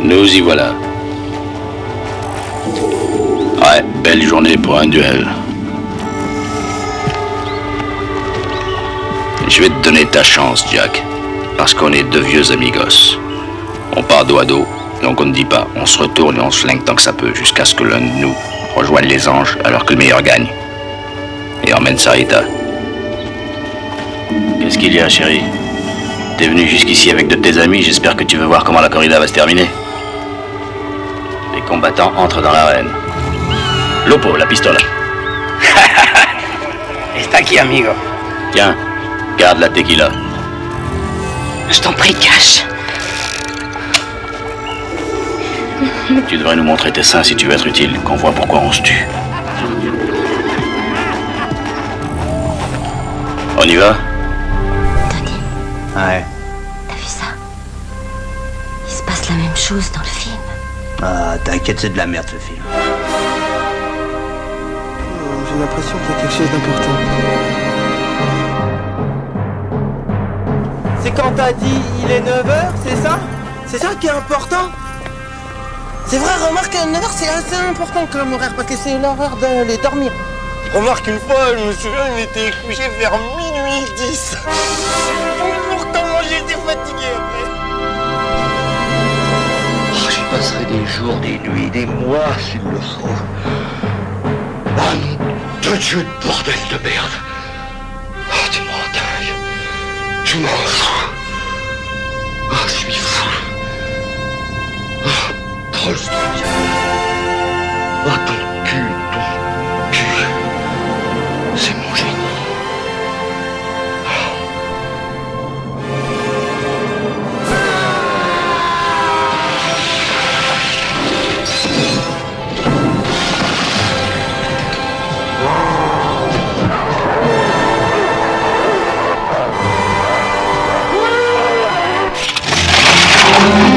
Nous y voilà. Ouais, belle journée pour un duel. Je vais te donner ta chance, Jack. Parce qu'on est deux vieux amigos. On part dos à dos, donc on ne dit pas. On se retourne et on se lingue tant que ça peut, jusqu'à ce que l'un de nous rejoigne les anges, alors que le meilleur gagne. Et emmène Sarita. Qu'est-ce qu'il y a, chérie? T'es venu jusqu'ici avec deux de tes amis, j'espère que tu veux voir comment la corrida va se terminer. Les combattants entrent dans l'arène. Lopo, la pistola. Está aquí, amigo. Tiens, garde la tequila. Je t'en prie, Cash. Tu devrais nous montrer tes seins si tu veux être utile, qu'on voit pourquoi on se tue. On y va? Tony, Ouais. t'as vu ça? Il se passe la même chose dans le film. Ah, t'inquiète, c'est de la merde ce film. J'ai l'impression qu'il y a quelque chose d'important. C'est quand t'as dit il est 9h, c'est ça? C'est ça qui est important? C'est vrai, remarque, 9h c'est assez important comme horaire parce que c'est l'heure d'aller dormir. Remarque, une fois, je me souviens, il était couché vers minuit 10. Pourtant, j'étais fatigué après. Oh, j'y passerai des jours, des nuits, des mois s'il le faut. Ah, nom de Dieu de bordel de merde. Oh, tu m'en dingue. Tu m'en fous. Oh, je suis fou. Oh, trop le truc. Oh, ton cul. C'est mon génie.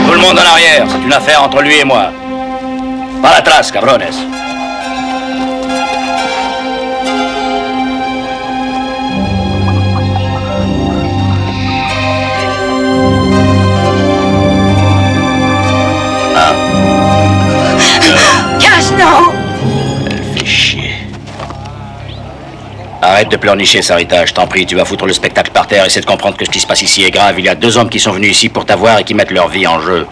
Tout le monde en arrière, c'est une affaire entre lui et moi. Para atrás, cabrones. Cash, non! Elle fait chier. Arrête de pleurnicher, Sarita, je t'en prie, tu vas foutre le spectacle par terre, essaie de comprendre que ce qui se passe ici est grave. Il y a deux hommes qui sont venus ici pour t'avoir et qui mettent leur vie en jeu.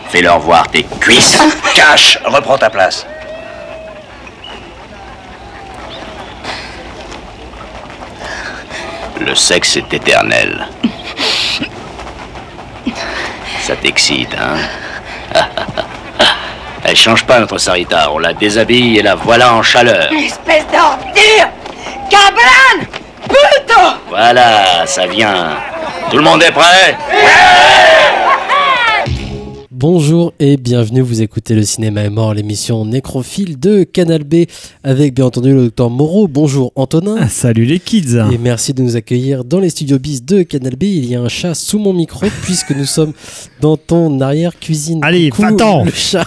Fais-leur voir tes cuisses. Cash, reprends ta place. Le sexe est éternel. Ça t'excite, hein? Elle change pas, notre Sarita. On la déshabille et la voilà en chaleur. Espèce d'ordure! Cabran! Puto! Voilà, ça vient. Tout le monde est prêt? Bonjour et bienvenue, vous écoutez Le Cinéma est mort, l'émission nécrophile de Canal B avec bien entendu le docteur Moreau. Bonjour Antonin. Ah, salut les kids. Et merci de nous accueillir dans les studios bis de Canal B. Il y a un chat sous mon micro puisque nous sommes dans ton arrière-cuisine. Allez, va-t'en. Le chat.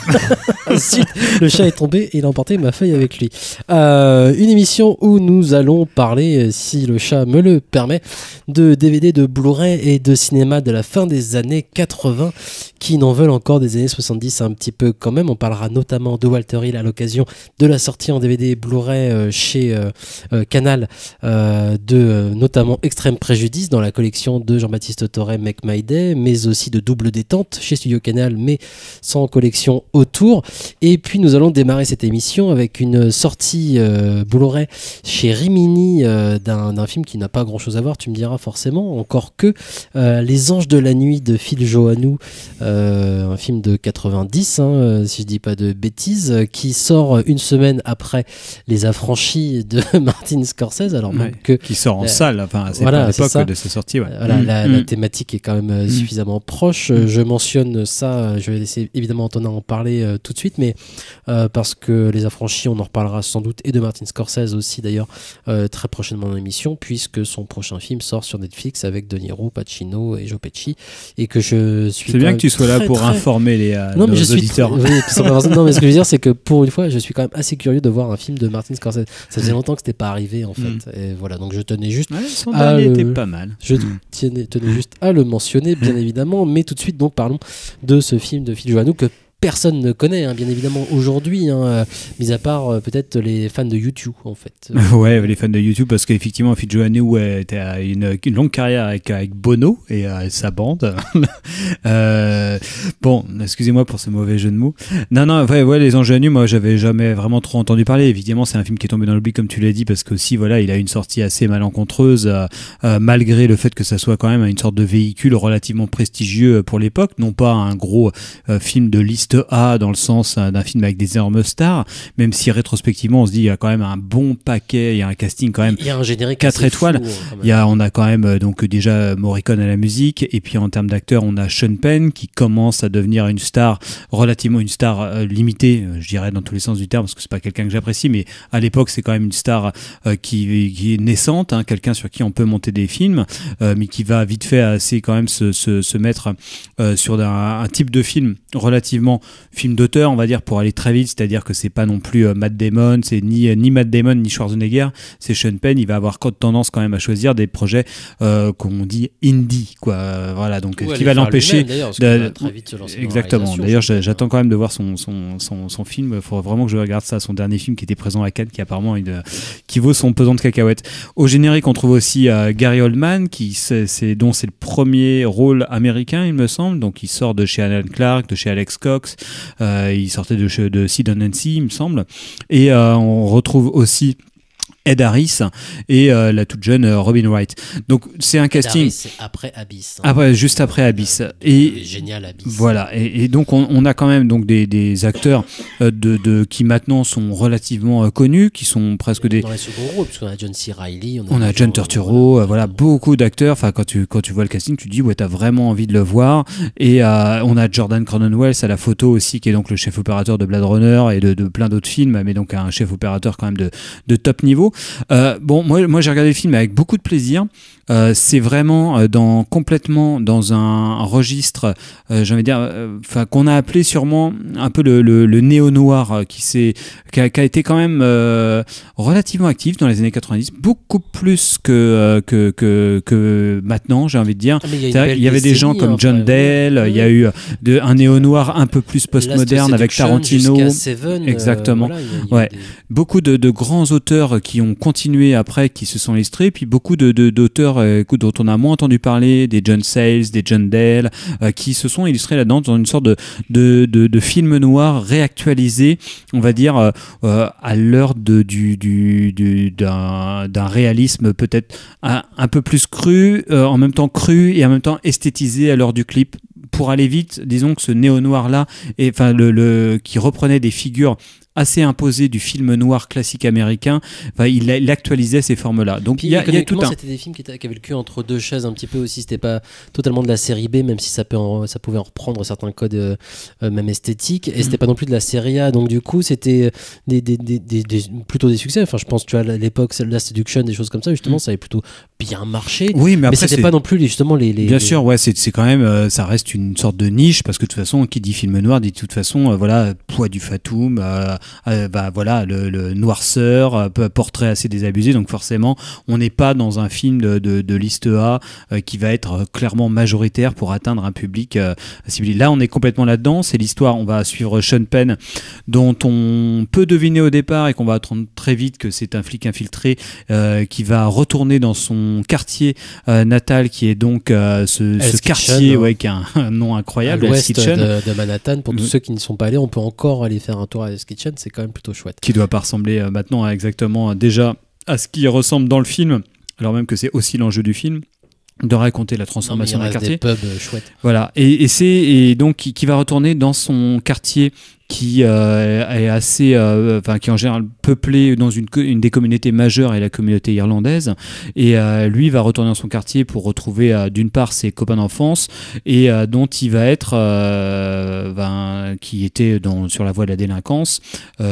Ensuite, le chat est tombé et il a emporté ma feuille avec lui. Une émission où nous allons parler, si le chat me le permet, de DVD, de Blu-ray et de cinéma de la fin des années 80 qui n'en veulent encore des années 70 un petit peu quand même. On parlera notamment de Walter Hill à l'occasion de la sortie en DVD et Blu-ray chez Canal de notamment Extrême Préjudice dans la collection de Jean-Baptiste Torret Make My Day, mais aussi de Double Détente chez Studio Canal mais sans collection autour. Et puis nous allons démarrer cette émission avec une sortie Blu-ray chez Rimini d'un film qui n'a pas grand chose à voir, tu me diras forcément, encore que Les Anges de la Nuit de Phil Joannou, un film de 90 si je dis pas de bêtises, qui sort une semaine après Les Affranchis de Martin Scorsese, alors même que qui sort en salle, enfin c'est voilà, pas l'époque de sa sortie. Ouais. Voilà, la thématique est quand même suffisamment proche. Je mentionne ça, je vais laisser évidemment Antonin en parler tout de suite, mais parce que Les Affranchis, on en reparlera sans doute, et de Martin Scorsese aussi d'ailleurs très prochainement dans l'émission, puisque son prochain film sort sur Netflix avec De Niro, Pacino et Joe Pesci, et que je suis c'est bien que tu sois là pour un informer les non, mais nos je suis auditeurs. oui, non, mais ce que je veux dire, c'est que pour une fois, je suis quand même assez curieux de voir un film de Martin Scorsese. Ça faisait longtemps que c'était pas arrivé, en fait. Et voilà, donc je tenais juste Son dernier était pas mal. Je tenais juste à le mentionner, bien évidemment. Mais tout de suite, donc, parlons de ce film de Phil Joannou que personne ne connaît, hein, bien évidemment, aujourd'hui, hein, mis à part peut-être les fans de YouTube, en fait. Ouais, les fans de YouTube, parce qu'effectivement, Phil Joannou était à une longue carrière avec Bono et sa bande. Bon, excusez-moi pour ce mauvais jeu de mots. Non, ouais, les Ingenus, moi, j'avais jamais vraiment trop entendu parler. Évidemment, c'est un film qui est tombé dans l'oubli, comme tu l'as dit, parce qu'aussi, voilà, il a une sortie assez malencontreuse, malgré le fait que ça soit quand même une sorte de véhicule relativement prestigieux pour l'époque, non pas un gros film de liste A dans le sens d'un film avec des énormes stars, même si rétrospectivement on se dit il y a quand même un bon paquet, il y a un casting quand même, il y a un générique 4 étoiles, on a quand même donc déjà Morricone à la musique, et puis en termes d'acteurs on a Sean Penn qui commence à devenir une star, relativement une star limitée, je dirais dans tous les sens du terme, parce que c'est pas quelqu'un que j'apprécie, mais à l'époque c'est quand même une star qui est naissante, hein, quelqu'un sur qui on peut monter des films, mais qui va vite fait assez quand même se mettre sur un type de film relativement film d'auteur, on va dire, pour aller très vite, c'est-à-dire que c'est pas non plus Matt Damon, c'est ni Matt Damon ni Schwarzenegger, c'est Sean Penn. Il va avoir tendance quand même à choisir des projets qu'on dit indie, quoi. Voilà, donc ce qui va l'empêcher de très vite se lancer. Exactement. D'ailleurs, j'attends quand même de voir son film. Il faudra vraiment que je regarde ça, son dernier film qui était présent à Cannes, qui apparemment qui vaut son pesant de cacahuètes. Au générique, on trouve aussi Gary Oldman, dont c'est le premier rôle américain, il me semble. Donc, il sort de chez Alan Clark, de chez Alex Cox. Il sortait de Sid and Nancy, il me semble. Et on retrouve aussi Ed Harris et la toute jeune Robin Wright. Donc c'est un casting. Harris, c'est après Abyss. Juste après Abyss. Et génial Abyss. Voilà. Et donc on a quand même donc des acteurs qui maintenant sont relativement connus, qui sont presque des. Dans les seconds rôles, parce qu'on a John C. Reilly, on a John Turturro, voilà, beaucoup d'acteurs. Enfin, quand tu vois le casting, tu te dis ouais, t'as vraiment envie de le voir. Et on a Jordan Cronenwell à la photo aussi, qui est donc le chef opérateur de Blade Runner et de plein d'autres films, mais donc un chef opérateur quand même de top niveau. Bon, moi j'ai regardé le film avec beaucoup de plaisir. C'est vraiment complètement dans un registre, j'ai envie de dire, qu'on a appelé sûrement un peu le néo-noir, qui a été quand même relativement actif dans les années 90, beaucoup plus que maintenant, j'ai envie de dire. Il y avait des gens comme John Dale, il y a eu un néo-noir un peu plus postmoderne avec Tarantino. Seven, exactement. Beaucoup de grands auteurs qui ont continué après, qui se sont illustrés, puis beaucoup d'auteurs dont on a moins entendu parler, des John Sayles, des John Dale, qui se sont illustrés là-dedans dans une sorte de film noir réactualisé, on va dire, à l'heure d'un réalisme peut-être un peu plus cru, en même temps cru et en même temps esthétisé à l'heure du clip. Pour aller vite, disons que ce néo-noir-là, qui reprenait des figures assez imposé du film noir classique américain, il actualisait ces formes-là. Donc il y a tout un... C'était des films qui avaient le cul entre deux chaises un petit peu aussi, c'était pas totalement de la série B, même si ça pouvait en reprendre certains codes même esthétiques, et c'était pas non plus de la série A, donc du coup c'était plutôt des succès. Enfin, je pense, tu vois, à l'époque, la Seduction, des choses comme ça, justement, ça avait plutôt bien marché. Oui, mais après, c'était pas non plus justement les... Bien sûr, ouais, c'est quand même, ça reste une sorte de niche, parce que de toute façon, qui dit film noir dit de toute façon, voilà, Poids du Fatoum, voilà, le noirceur, portrait assez désabusé, donc forcément on n'est pas dans un film de liste A qui va être clairement majoritaire pour atteindre un public ciblé. Là on est complètement là-dedans, c'est l'histoire, on va suivre Sean Penn, dont on peut deviner au départ et qu'on va apprendre très vite que c'est un flic infiltré qui va retourner dans son quartier natal, qui est donc ce quartier, ouais, qui a un nom incroyable, à l'ouest de Manhattan. Pour tous ceux qui n'y sont pas allés, on peut encore aller faire un tour à Hell's Kitchen, c'est quand même plutôt chouette. Qui doit pas ressembler maintenant exactement déjà à ce qui ressemble dans le film, alors même que c'est aussi l'enjeu du film, de raconter la transformation d'un quartier. Des pubs chouettes. Voilà, et donc qui va retourner dans son quartier qui est assez, qui est en général peuplé dans une des communautés majeures et la communauté irlandaise, et lui va retourner dans son quartier pour retrouver d'une part ses copains d'enfance, et dont il va être qui était sur la voie de la délinquance,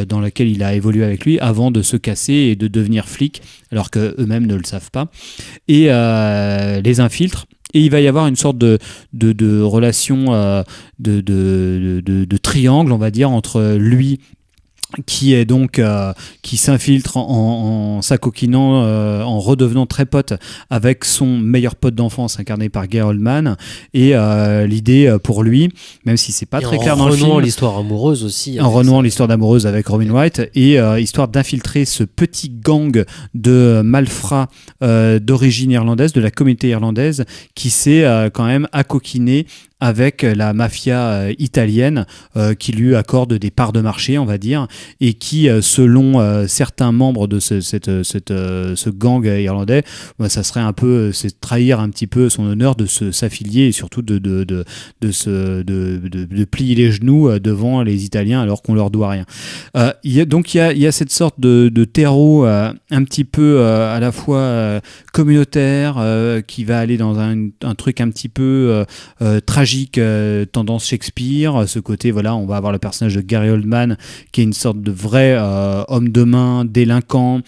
dans laquelle il a évolué avec lui avant de se casser et de devenir flic, alors qu'eux-mêmes ne le savent pas, et les infiltre. et il va y avoir une sorte de relation de triangle, on va dire, entre lui qui est donc qui s'infiltre en s'acoquinant, en redevenant très pote avec son meilleur pote d'enfance incarné par Gary Oldman, et l'idée pour lui, même si c'est pas très clair dans le film, l'histoire amoureuse aussi, en renouant l'histoire d'amoureuse avec Robin Wright, et histoire d'infiltrer ce petit gang de malfrats d'origine irlandaise, de la communauté irlandaise, qui s'est quand même accoquiné avec la mafia italienne, qui lui accorde des parts de marché, on va dire, et qui, selon certains membres de ce gang irlandais, ça serait un peu, c'est trahir un petit peu son honneur de s'affilier, et surtout de plier les genoux devant les Italiens alors qu'on leur doit rien. Il y a cette sorte de terreau un petit peu à la fois communautaire, qui va aller dans un truc un petit peu tragique, tendance Shakespeare, ce côté, voilà, on va avoir le personnage de Gary Oldman qui est une sorte de vrai homme de main, délinquant.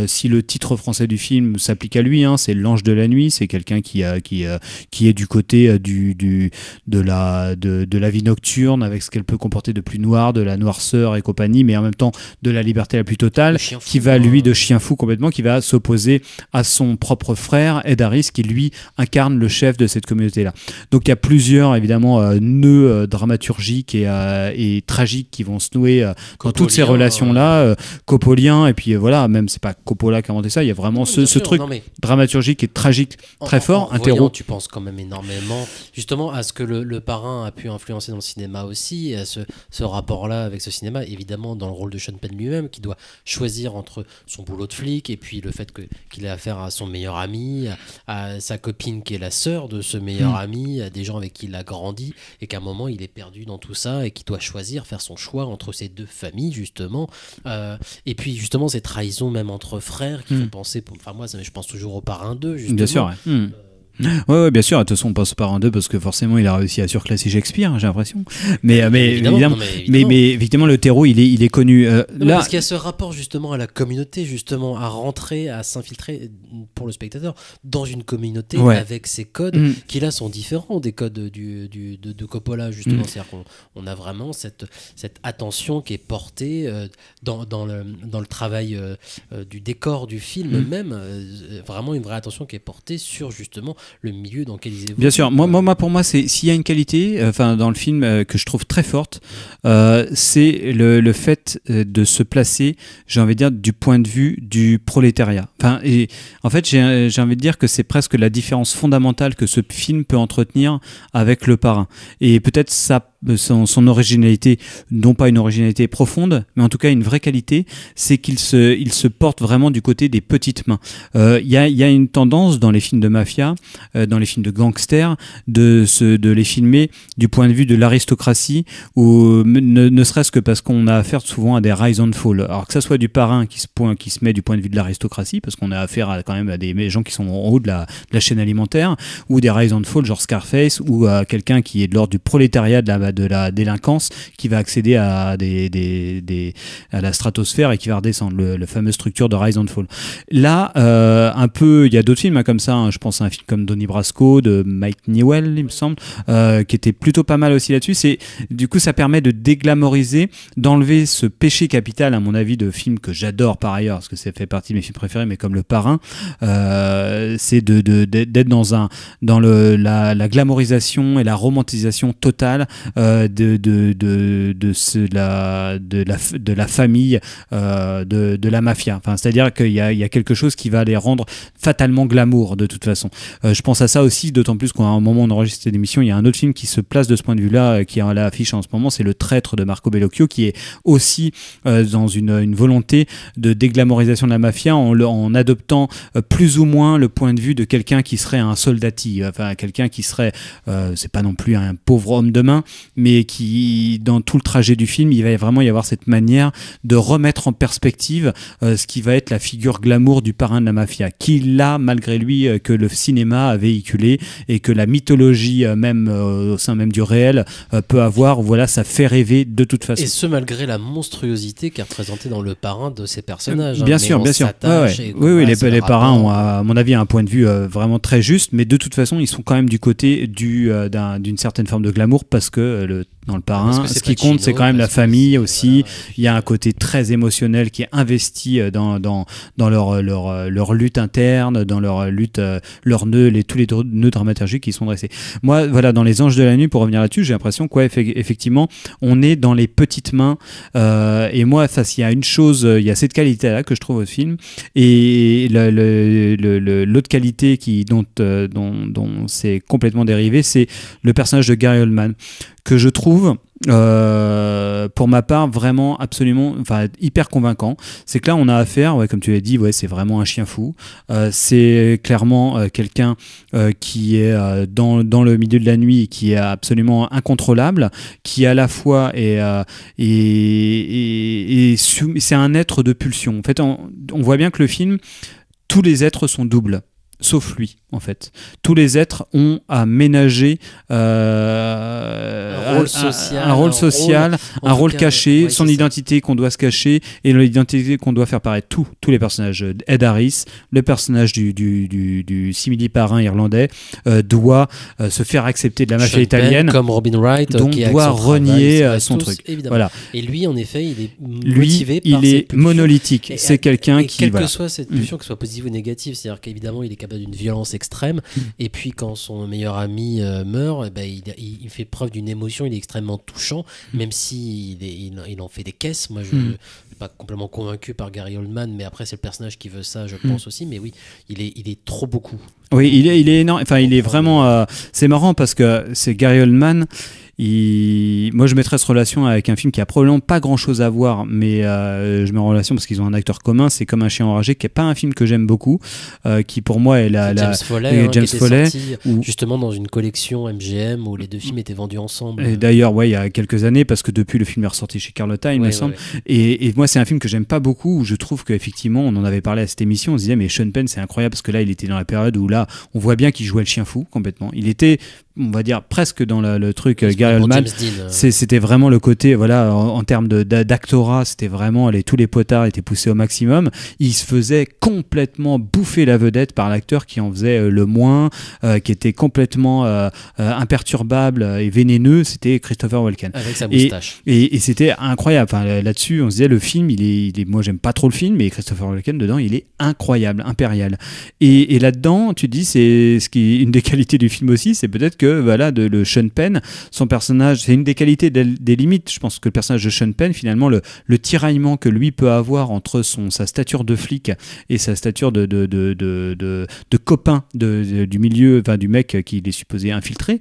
Si le titre français du film s'applique à lui, c'est l'ange de la nuit, c'est quelqu'un qui est du côté de la vie nocturne, avec ce qu'elle peut comporter de plus noir, de la noirceur et compagnie, mais en même temps de la liberté la plus totale, qui va lui de chien fou complètement, qui va s'opposer à son propre frère Ed Harris, qui lui incarne le chef de cette communauté-là. Donc il y a plusieurs évidemment nœuds dramaturgiques et tragiques qui vont se nouer dans toutes ces relations-là, Coppolien, et puis voilà, même c'est pas Coppola qui a inventé ça, il y a vraiment ce truc dramaturgique et tragique très fort. En voyant, tu penses quand même énormément justement à ce que le parrain a pu influencer dans le cinéma aussi, et à ce rapport-là avec ce cinéma, évidemment dans le rôle de Sean Penn lui-même, qui doit choisir entre son boulot de flic et puis le fait qu'il a affaire à son meilleur ami, à sa copine qui est la sœur de ce meilleur ami, à des gens avec qui il a grandi, et qu'à un moment il est perdu dans tout ça et qu'il doit faire son choix entre ces deux familles justement, et puis justement ces trahisons même entre frères qui font penser, enfin moi je pense toujours au Parrain 2 justement. Bien sûr, ouais. Ouais, bien sûr. De toute façon, on passe par un 2 parce que forcément, il a réussi à surclasser Shakespeare, j'ai l'impression. Mais évidemment, le terreau, il est connu. Là, parce qu'il y a ce rapport justement à la communauté, justement, à rentrer, à s'infiltrer pour le spectateur dans une communauté avec ses codes qui là sont différents des codes de Coppola, justement. C'est-à-dire qu'on a vraiment cette attention qui est portée dans le travail du décor du film même, vraiment une vraie attention qui est portée sur justement le milieu dans lequel ils évoluent. Bien sûr, pour moi, c'est s'il y a une qualité, dans le film que je trouve très forte, c'est le fait de se placer, j'ai envie de dire, du point de vue du prolétariat. Et en fait, j'ai envie de dire que c'est presque la différence fondamentale que ce film peut entretenir avec Le Parrain. Et peut-être son originalité, non pas une originalité profonde, mais en tout cas une vraie qualité, c'est qu'il se porte vraiment du côté des petites mains. Il y a une tendance dans les films de mafia, dans les films de gangsters, de les filmer du point de vue de l'aristocratie, ou ne serait-ce que parce qu'on a affaire souvent à des rise and fall. Alors que ça soit du Parrain qui se met du point de vue de l'aristocratie, parce qu'on a affaire quand même à des gens qui sont en haut de la chaîne alimentaire, ou des rise and fall genre Scarface, ou à quelqu'un qui est de l'ordre du prolétariat de la délinquance, qui va accéder à à la stratosphère et qui va redescendre, la fameuse structure de rise and fall. Là, un peu, il y a d'autres films comme ça, je pense à un film comme Donnie Brasco de Mike Newell, il me semble, qui était plutôt pas mal aussi là-dessus. Du coup, ça permet de déglamoriser, d'enlever ce péché capital, à mon avis, de films que j'adore par ailleurs, parce que ça fait partie de mes films préférés, mais comme Le Parrain, c'est d'être dans la glamorisation et la romantisation totale de la famille, de la mafia. C'est-à-dire qu'il y a quelque chose qui va les rendre fatalement glamour de toute façon. Je pense à ça aussi, d'autant plus qu'à un moment où on enregistre cette émission, il y a un autre film qui se place de ce point de vue-là, qui est à l'affiche en ce moment, c'est Le Traître de Marco Bellocchio, qui est aussi dans une volonté de déglamorisation de la mafia, en adoptant plus ou moins le point de vue de quelqu'un qui serait un soldati, quelqu'un qui serait, c'est pas non plus un pauvre homme de main, mais qui, dans tout le trajet du film, il va vraiment y avoir cette manière de remettre en perspective ce qui va être la figure glamour du parrain de la mafia, qui là, malgré lui, que le cinéma cinéma a véhiculé et que la mythologie même au sein même du réel peut avoir. Voilà, ça fait rêver de toute façon. Et ce malgré la monstruosité qui est représentée dans Le Parrain de ces personnages. Bien sûr, bien sûr. Oui, les parrains ont, à mon avis, un point de vue vraiment très juste, mais de toute façon, ils sont quand même du côté d'une certaine forme de glamour parce que dans Le Parrain, ce qui compte, c'est quand même la famille aussi. Voilà, il y a un côté très émotionnel qui est investi dans leur lutte interne, dans leur lutte, leurs nœuds, tous les nœuds dramaturgiques qui sont dressés. Moi, voilà, dans Les Anges de la Nuit, pour revenir là-dessus, j'ai l'impression qu'effectivement, on est dans les petites mains. Et moi, il y a une chose, il y a cette qualité-là que je trouve au film. Et l'autre qualité dont c'est complètement dérivé, c'est le personnage de Gary Oldman, que je trouve pour ma part vraiment absolument hyper convaincant. C'est que là on a affaire, comme tu l'as dit, c'est vraiment un chien fou, c'est clairement quelqu'un qui est dans le milieu de la nuit et qui est absolument incontrôlable, qui à la fois c'est un être de pulsion. En fait, on voit bien que le film, tous les êtres sont doubles, sauf lui, en fait. Tous les êtres ont à ménager un rôle social, un rôle caché, son identité qu'on doit se cacher et l'identité qu'on doit faire paraître. Tous les personnages. Ed Harris, le personnage du simili-parrain irlandais, doit se faire accepter de la mafia italienne. Comme Robin Wright, donc qui doit renier son truc. Évidemment. Voilà. Et lui, en effet, il est motivé par il est monolithique. C'est quelqu'un qui... Quelle que soit cette pulsion, que ce soit positive ou négative, c'est-à-dire qu'évidemment, il est capable d'une violence extrême. Et puis, quand son meilleur ami meurt, il fait preuve d'une émotion, il est extrêmement touchant, même si il en fait des caisses. Moi, je ne suis pas complètement convaincu par Gary Oldman, mais après, c'est le personnage qui veut ça, je pense aussi. Mais oui, il est trop beaucoup. Oui, il est énorme. Enfin, il est vraiment... c'est marrant parce que c'est Gary Oldman... Moi je mettrais cette relation avec un film qui a probablement pas grand chose à voir, mais je mets en relation parce qu'ils ont un acteur commun. C'est Comme un chien enragé, qui est pas un film que j'aime beaucoup, qui pour moi est James Foley, James Foley, justement dans une collection MGM où les deux films étaient vendus ensemble. Et d'ailleurs, il y a quelques années, parce que depuis le film est ressorti chez Carlotta, il me semble. Et moi c'est un film que j'aime pas beaucoup, où je trouve qu'effectivement, on en avait parlé à cette émission, on se disait mais Sean Penn c'est incroyable parce que là il était dans la période où là on voit bien qu'il jouait le chien fou complètement. Il était, on va dire, presque dans le truc Gary Oldman. C'était vraiment le côté, voilà, en termes d'actorat, c'était vraiment tous les potards étaient poussés au maximum. Il se faisait complètement bouffer la vedette par l'acteur qui en faisait le moins, qui était complètement imperturbable et vénéneux. C'était Christopher Walken. Avec sa moustache. Et c'était incroyable. Enfin, là-dessus, on se disait, le film, moi j'aime pas trop le film, mais Christopher Walken dedans, il est incroyable, impérial. Et là-dedans, tu te dis, c'est une des qualités du film aussi, c'est peut-être que voilà, le Sean Penn, son personnage, c'est une des qualités des limites. Je pense que le personnage de Sean Penn, finalement, le tiraillement que lui peut avoir entre sa stature de flic et sa stature de copain du milieu, enfin du mec qu'il est supposé infiltrer,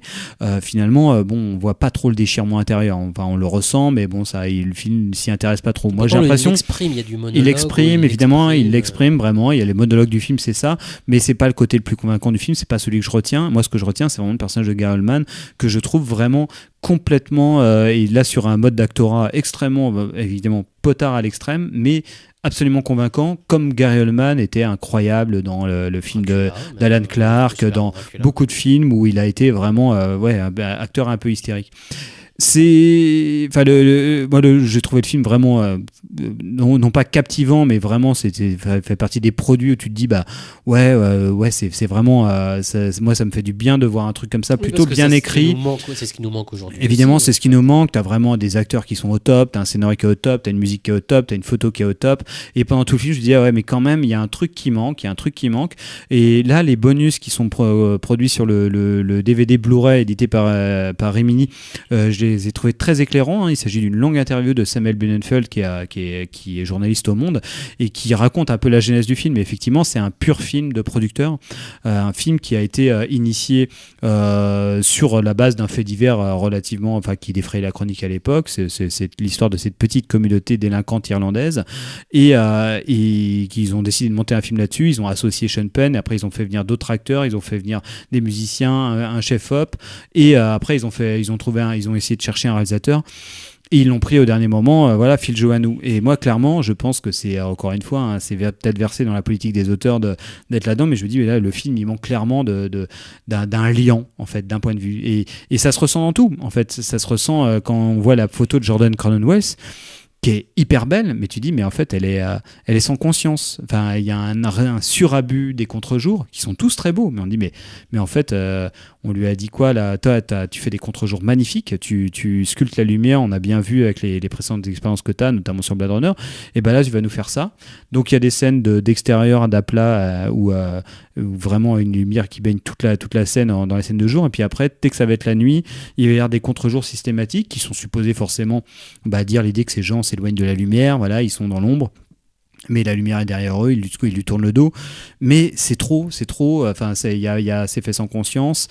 finalement, on voit pas trop le déchirement intérieur. Enfin, on le ressent, mais bon, le film s'y intéresse pas trop. Moi, j'ai l'impression il y a du monologue. Il exprime, évidemment, il l'exprime vraiment. Il y a les monologues du film, c'est ça, mais c'est pas le côté le plus convaincant du film. C'est pas celui que je retiens. Moi, ce que je retiens, c'est vraiment le personnage de Gary Oldman que je trouve vraiment complètement, et là sur un mode d'actorat extrêmement, évidemment potard à l'extrême, mais absolument convaincant, comme Gary Oldman était incroyable dans le film d'Alan Clark, dans beaucoup de films où il a été vraiment un acteur un peu hystérique. J'ai trouvé le film vraiment non pas captivant, mais vraiment fait partie des produits où tu te dis c'est vraiment moi ça me fait du bien de voir un truc comme ça, plutôt bien écrit. C'est ce qui nous manque aujourd'hui. Évidemment, aussi, c'est ce qui nous manque. T'as vraiment des acteurs qui sont au top, t'as un scénario qui est au top, t'as une musique qui est au top, t'as une photo qui est au top. Et pendant tout le film, je me disais mais quand même il y a un truc qui manque, Et là, les bonus qui sont produits sur le DVD Blu-ray édité par Rimini, je les ai trouvés très éclairants. Il s'agit d'une longue interview de Samuel Blumenfeld qui est journaliste au Monde et qui raconte un peu la genèse du film. Et effectivement, c'est un pur film de producteur, un film qui a été initié sur la base d'un fait divers relativement, qui défrayait la chronique à l'époque. C'est l'histoire de cette petite communauté délinquante irlandaise et qu'ils ont décidé de monter un film là-dessus. Ils ont associé Sean Penn, et après ils ont fait venir d'autres acteurs, ils ont fait venir des musiciens, un chef-op, et après ils ont essayé de chercher un réalisateur. Et ils l'ont pris au dernier moment, voilà, Phil Joannou. Et moi, clairement, je pense que c'est, encore une fois, hein, c'est peut-être versé dans la politique des auteurs d'être là-dedans, mais je me dis, mais là, le film, il manque clairement d'un liant, en fait, d'un point de vue. Et ça se ressent dans tout, en fait. Ça se ressent quand on voit la photo de Jordan Cronenwell, qui est hyper belle, mais tu dis, mais en fait, elle est sans conscience. Enfin, il y a un surabus des contre-jours, qui sont tous très beaux, mais on dit, mais en fait, on lui a dit quoi, là, toi, tu fais des contre-jours magnifiques, tu sculptes la lumière, on a bien vu avec les précédentes expériences que tu as, notamment sur Blade Runner, et ben là, tu vas nous faire ça. Donc, il y a des scènes d'extérieur, d'aplat, où vraiment une lumière qui baigne toute la scène dans les scènes de jour, et puis après, dès que ça va être la nuit, il va y avoir des contre-jours systématiques qui sont supposés forcément dire l'idée que ces gens s'éloignent de la lumière, voilà, ils sont dans l'ombre. Mais la lumière est derrière eux, il lui tourne le dos. Mais c'est trop. Enfin, c'est fait sans conscience.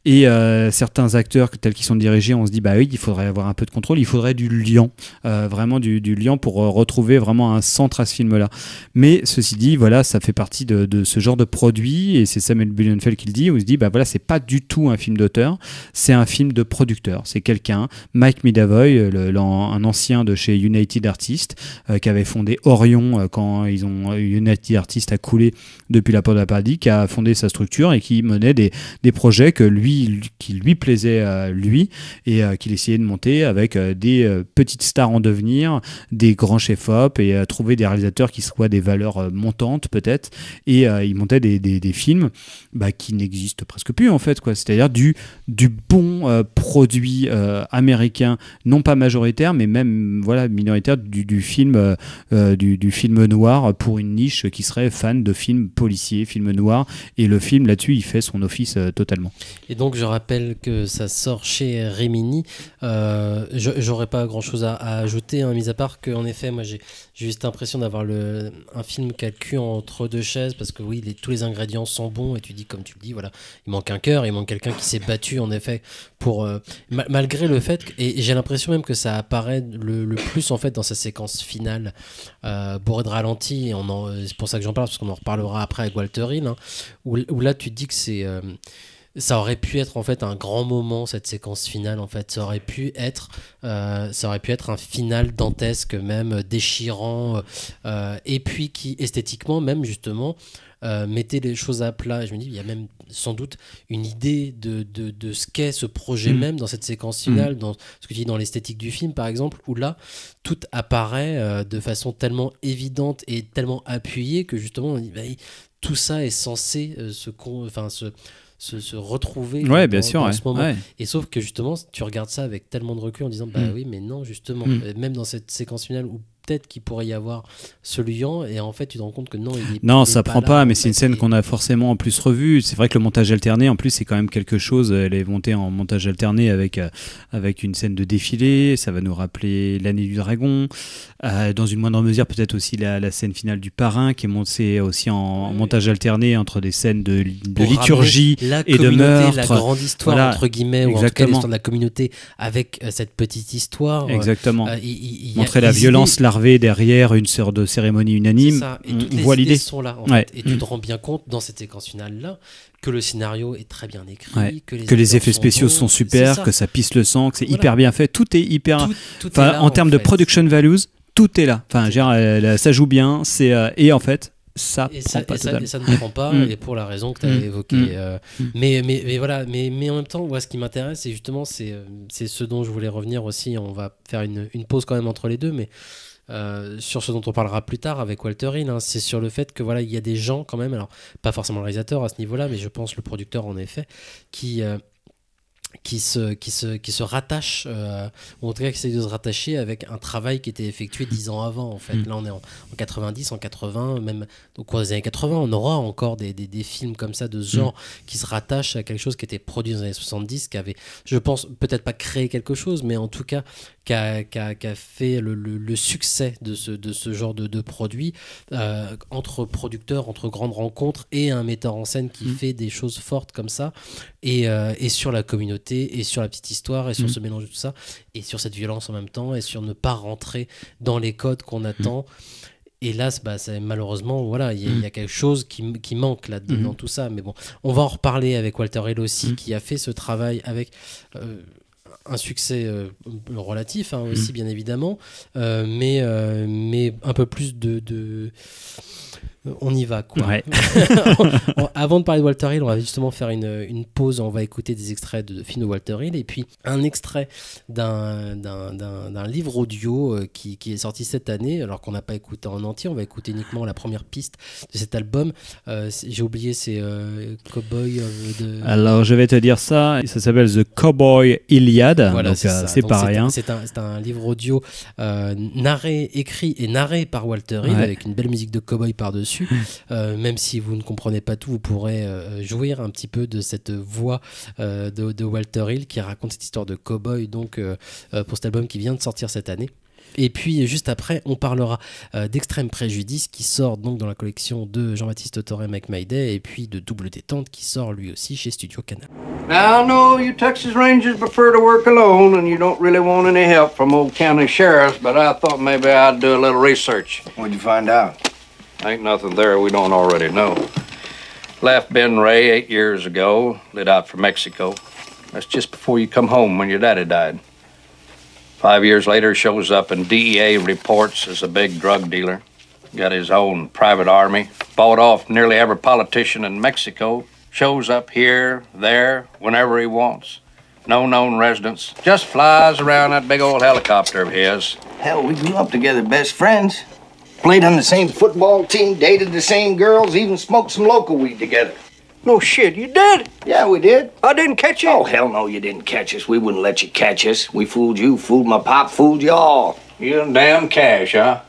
Et certains acteurs tels qu'ils sont dirigés, on se dit, bah oui, il faudrait avoir un peu de contrôle. Il faudrait du liant, vraiment du liant pour retrouver vraiment un centre à ce film-là. Mais ceci dit, voilà, ça fait partie de ce genre de produit. Et c'est Samuel Blumenfeld qui le dit, où il se dit, bah voilà, c'est pas du tout un film d'auteur, c'est un film de producteur. C'est quelqu'un, Mike Medavoy, un ancien de chez United Artists, qui avait fondé Orion quand United Artists a coulé depuis la Porte de la Paradis, qui a fondé sa structure et qui menait des projets qui lui plaisaient lui, et qu'il essayait de monter avec des petites stars en devenir, des grands chefs-op, et trouver des réalisateurs qui soient des valeurs montantes peut-être, et il montait des films qui n'existent presque plus en fait, quoi. C'est-à-dire du bon produit américain, non pas majoritaire mais même voilà minoritaire, du film noir pour une niche qui serait fan de films policiers, films noirs, et le film là-dessus il fait son office totalement. Et donc je rappelle que ça sort chez Rimini. J'aurais pas grand chose à ajouter, hein, mis à part qu'en effet moi j'ai juste l'impression d'avoir un film qui a le cul entre deux chaises, parce que oui, tous les ingrédients sont bons, et tu dis, comme tu le dis, voilà, il manque un cœur, il manque quelqu'un qui s'est battu en effet pour malgré le fait et j'ai l'impression même que ça apparaît le plus en fait dans sa séquence finale, bourrée de ralentis, et c'est pour ça que j'en parle, parce qu'on en reparlera après avec Walter Hill, hein, où là tu te dis que ça aurait pu être en fait un grand moment, cette séquence finale, en fait. Ça aurait pu être un final dantesque, même déchirant, et puis qui esthétiquement même justement mettait les choses à plat. Et je me dis, il y a même sans doute une idée de ce qu'est ce projet même dans cette séquence finale, dans ce que tu dis, dans l'esthétique du film par exemple, où là tout apparaît de façon tellement évidente et tellement appuyée que justement on dit, tout ça est censé se retrouver bien sûr, dans ce moment. Ouais. Et sauf que justement, tu regardes ça avec tellement de recul en disant, oui, mais non, justement, même dans cette séquence finale où peut-être qu'il pourrait y avoir ce liant, et en fait tu te rends compte que non, ça prend pas, mais c'est une scène qu'on a forcément en plus revue. C'est vrai que le montage alterné en plus c'est quand même quelque chose, elle est montée en montage alterné avec une scène de défilé, ça va nous rappeler l'année du dragon, dans une moindre mesure peut-être aussi la scène finale du parrain qui est montée aussi en montage alterné entre des scènes de liturgie et de meurtre, la grande histoire, voilà, entre guillemets, ou en tout cas l'histoire de la communauté avec cette petite histoire, exactement, montrer la violence larvée derrière une sorte de cérémonie unanime. Et toutes les voit l'idée sont là en fait. Et tu te rends bien compte dans cette séquence finale là que le scénario est très bien écrit, que les effets spéciaux sont super, que ça pisse le sang, que c'est hyper bien fait, tout est hyper tout est là, en termes de production values, tout est là, ça joue bien, et en fait ça prend pas totalement. Et ça ne prend pas, et pour la raison que tu avais évoquée. Mais voilà, mais en même temps, ce qui m'intéresse, c'est justement c'est ce dont je voulais revenir aussi. On va faire une pause quand même entre les deux, mais sur ce dont on parlera plus tard avec Walter Hill, hein, c'est sur le fait que voilà, il y a des gens quand même, alors pas forcément le réalisateur à ce niveau-là, mais je pense le producteur en effet, qui se rattache, ou en tout cas qui essaie de se rattacher avec un travail qui était effectué 10 ans avant en fait. Là on est en 90, en 80, même au cours des années 80 on aura encore des films comme ça de ce genre qui se rattachent à quelque chose qui était produit dans les années 70, qui avait, je pense, peut-être pas créé quelque chose, mais en tout cas qui a fait le succès de ce genre de produit, entre producteurs, entre grandes rencontres, et un metteur en scène qui fait des choses fortes comme ça, et sur la communauté, et sur la petite histoire, et sur ce mélange de tout ça, et sur cette violence en même temps, et sur ne pas rentrer dans les codes qu'on attend. Et là, malheureusement, voilà, il y a quelque chose qui manque là dans tout ça. Mais bon, on va en reparler avec Walter Hill aussi, qui a fait ce travail avec un succès relatif aussi, bien évidemment, mais un peu plus de... On y va, quoi. Ouais. Avant de parler de Walter Hill, on va justement faire une pause. On va écouter des extraits de films de Walter Hill et puis un extrait d'un livre audio qui est sorti cette année, alors qu'on n'a pas écouté en entier. On va écouter uniquement la première piste de cet album. J'ai oublié, c'est Cowboy de... Alors, je vais te dire ça. Ça s'appelle The Cowboy Iliad. Voilà, donc, c'est donc pas rien. C'est un livre audio écrit et narré par Walter Hill, avec une belle musique de cowboy par-dessus. Même si vous ne comprenez pas tout, vous pourrez jouir un petit peu de cette voix de Walter Hill qui raconte cette histoire de cowboy donc pour cet album qui vient de sortir cette année. Et puis juste après, on parlera d'Extrême Préjudice qui sort donc dans la collection de Jean-Baptiste Torre McMayday et puis de Double Détente qui sort lui aussi chez Studio Canal. Now, I know you Texas Rangers prefer to work alone and you don't really want any help from old county sheriffs, but I thought maybe I'd do a little research. What'd you find out? Ain't nothing there we don't already know. Left Ben Ray 8 years ago, lit out for Mexico. That's just before you come home when your daddy died. 5 years later, shows up in DEA reports as a big drug dealer. Got his own private army. Bought off nearly every politician in Mexico. Shows up here, there, whenever he wants. No known residence. Just flies around that big old helicopter of his. Hell, we grew up together, best friends. Played on the same football team, dated the same girls, even smoked some local weed together. No shit, you did? Yeah, we did. I didn't catch you. Oh, hell no, you didn't catch us. We wouldn't let you catch us. We fooled you, fooled my pop, fooled you all. You and damn Cash, huh?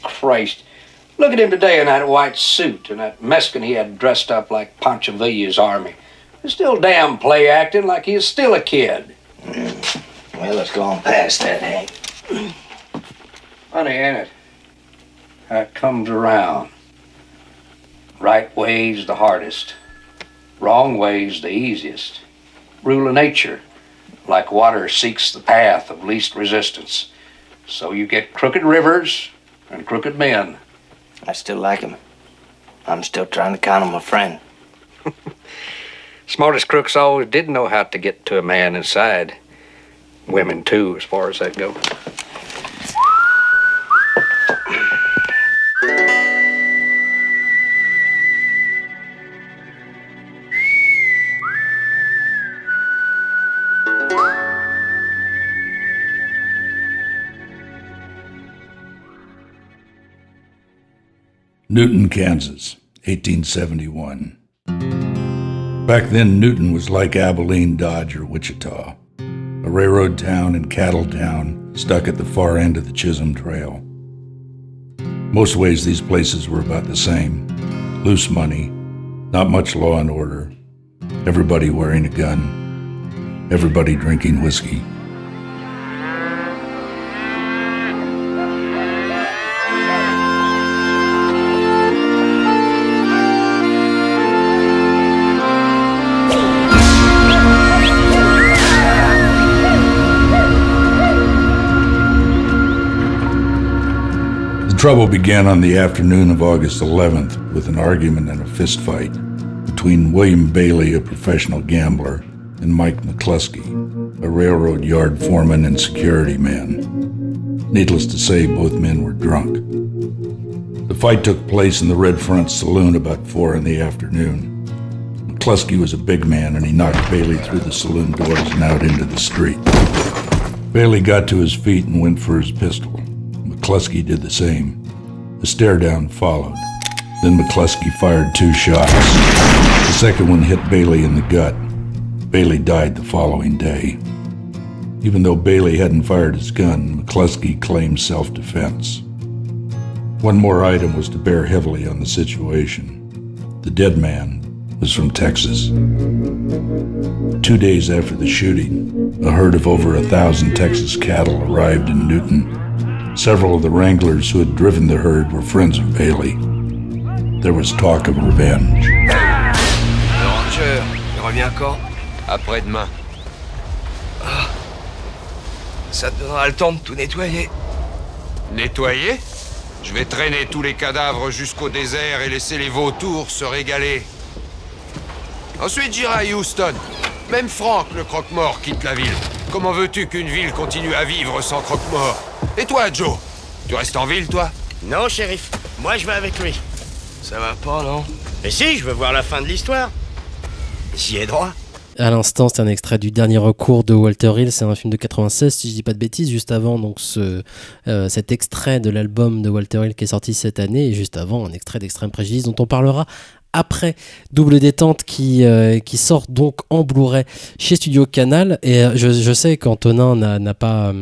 Christ. Look at him today in that white suit and that Mexican he had dressed up like Pancho Villa's army. He's still damn play acting like he is still a kid. Well, let's go on past that, Hank. Funny, ain't it? That comes around. Right way's the hardest. Wrong way's the easiest. Rule of nature. Like water seeks the path of least resistance. So you get crooked rivers and crooked men. I still like him. I'm still trying to count him a friend. Smartest crooks always did know how to get to a man inside. Women, too, as far as that goes. Newton, Kansas, 1871. Back then, Newton was like Abilene, Dodge, or Wichita, a railroad town and cattle town stuck at the far end of the Chisholm Trail. Most ways, these places were about the same. Loose money, not much law and order, everybody wearing a gun, everybody drinking whiskey. Trouble began on the afternoon of August 11th with an argument and a fistfight between William Bailey, a professional gambler, and Mike McCluskey, a railroad yard foreman and security man. Needless to say, both men were drunk. The fight took place in the Red Front Saloon about 4 in the afternoon. McCluskey was a big man and he knocked Bailey through the saloon doors and out into the street. Bailey got to his feet and went for his pistol. McCluskey did the same. A stare-down followed. Then McCluskey fired 2 shots. The second one hit Bailey in the gut. Bailey died the following day. Even though Bailey hadn't fired his gun, McCluskey claimed self-defense. One more item was to bear heavily on the situation. The dead man was from Texas. 2 days after the shooting, a herd of over 1,000 Texas cattle arrived in Newton. Several of the wranglers who had driven the herd were friends of Bailey. There was talk of revenge. Le ranger, il revient quand? Après-demain. Ah. Ça te donnera le temps de tout nettoyer. Nettoyer? Je vais traîner tous les cadavres jusqu'au désert et laisser les vautours se régaler. Ensuite, j'irai à Houston. Même Frank, le croque-mort, quitte la ville. Comment veux-tu qu'une ville continue à vivre sans croque-mort? Et toi, Joe? Tu restes en ville, toi? Non, shérif. Moi, je vais avec lui. Ça va pas, non? Mais si, je veux voir la fin de l'histoire. J'y ai droit. À l'instant, c'est un extrait du Dernier recours de Walter Hill. C'est un film de 96, si je dis pas de bêtises. Juste avant, donc cet extrait de l'album de Walter Hill qui est sorti cette année, et juste avant, un extrait d'Extrême Préjudice dont on parlera après. Double détente qui sort donc en Blu-ray chez Studio Canal. Et je sais qu'Antonin n'a pas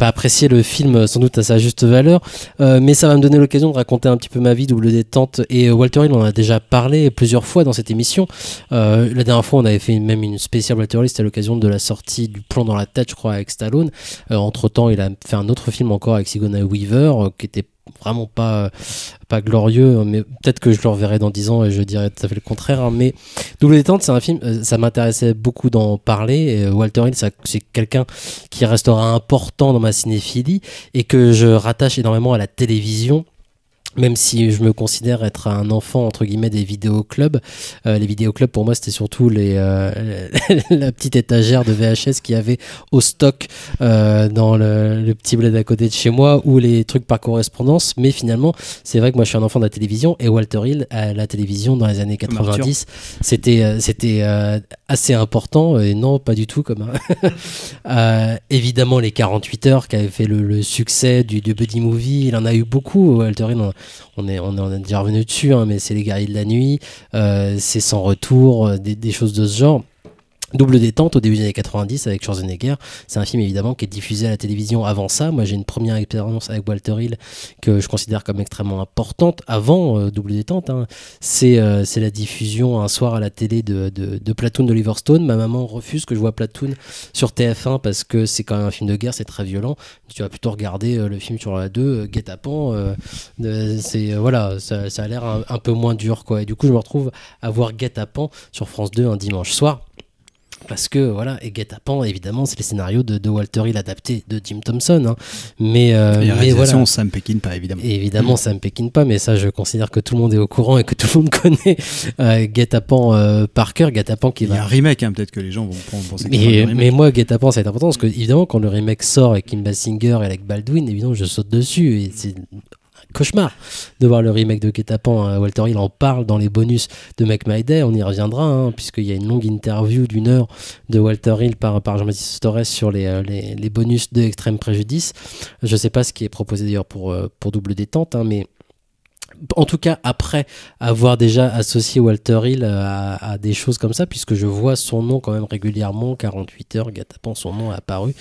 apprécié le film sans doute à sa juste valeur, mais ça va me donner l'occasion de raconter un petit peu ma vie. Double détente, et Walter Hill, on en a déjà parlé plusieurs fois dans cette émission. La dernière fois on avait fait même une spéciale Walter Hill, c'était à l'occasion de la sortie du Plomb dans la tête, je crois, avec Stallone. Entre temps il a fait un autre film encore avec Sigourney Weaver qui était vraiment pas glorieux, mais peut-être que je le reverrai dans 10 ans et je dirais tout à fait le contraire, hein. Mais Double détente, c'est un film, ça m'intéressait beaucoup d'en parler, et Walter Hill, c'est quelqu'un qui restera important dans ma cinéphilie et que je rattache énormément à la télévision. Même si je me considère être un enfant entre guillemets des vidéoclubs, les vidéoclubs pour moi c'était surtout la petite étagère de VHS qu'il y avait au stock dans le petit bled à côté de chez moi, ou les trucs par correspondance. Mais finalement c'est vrai que moi je suis un enfant de la télévision, et Walter Hill à la télévision dans les années 90 c'était assez important, et non pas du tout comme évidemment les 48 heures qui avaient fait le succès du buddy movie. Il en a eu beaucoup, Walter Hill. On est déjà revenu dessus, hein, mais c'est Les Guerriers de la Nuit, c'est Sans Retour, des choses de ce genre. Double détente au début des années 90 avec Schwarzenegger, c'est un film évidemment qui est diffusé à la télévision avant ça. Moi j'ai une première expérience avec Walter Hill que je considère comme extrêmement importante avant Double détente, hein. C'est la diffusion un soir à la télé de Platoon d'Oliver Stone. Ma maman refuse que je vois Platoon sur TF1 parce que c'est quand même un film de guerre, c'est très violent. Tu vas plutôt regarder le film sur la 2, Guet-apens, voilà, ça a l'air un peu moins dur, quoi. Et du coup je me retrouve à voir Guet-apens sur France 2 un dimanche soir. Parce que voilà, et Guet-apens, évidemment, c'est les scénarios de Walter Hill adaptés de Jim Thompson, hein. Mais voilà. Sam Peckinpah, évidemment. Et évidemment, Sam Peckinpah, mais ça, je considère que tout le monde est au courant et que tout le monde connaît Guet-apens par cœur. Guet-apens qui va. Il y a un remake, hein, peut-être que les gens vont penser que mais moi, Guet-apens, ça va être important parce que, évidemment, quand le remake sort avec Kim Basinger et avec Baldwin, évidemment, je saute dessus. Et c'est cauchemar de voir le remake de Guet-apens. Walter Hill en parle dans les bonus de Make My Day, on y reviendra, hein, puisqu'il y a une longue interview d'1 heure de Walter Hill par Jean-Baptiste Torres sur les bonus de Extrême Préjudice. Je sais pas ce qui est proposé d'ailleurs pour Double détente, hein, mais en tout cas, après avoir déjà associé Walter Hill à des choses comme ça, puisque je vois son nom quand même régulièrement, 48 heures, Guet-apens, son nom est apparu.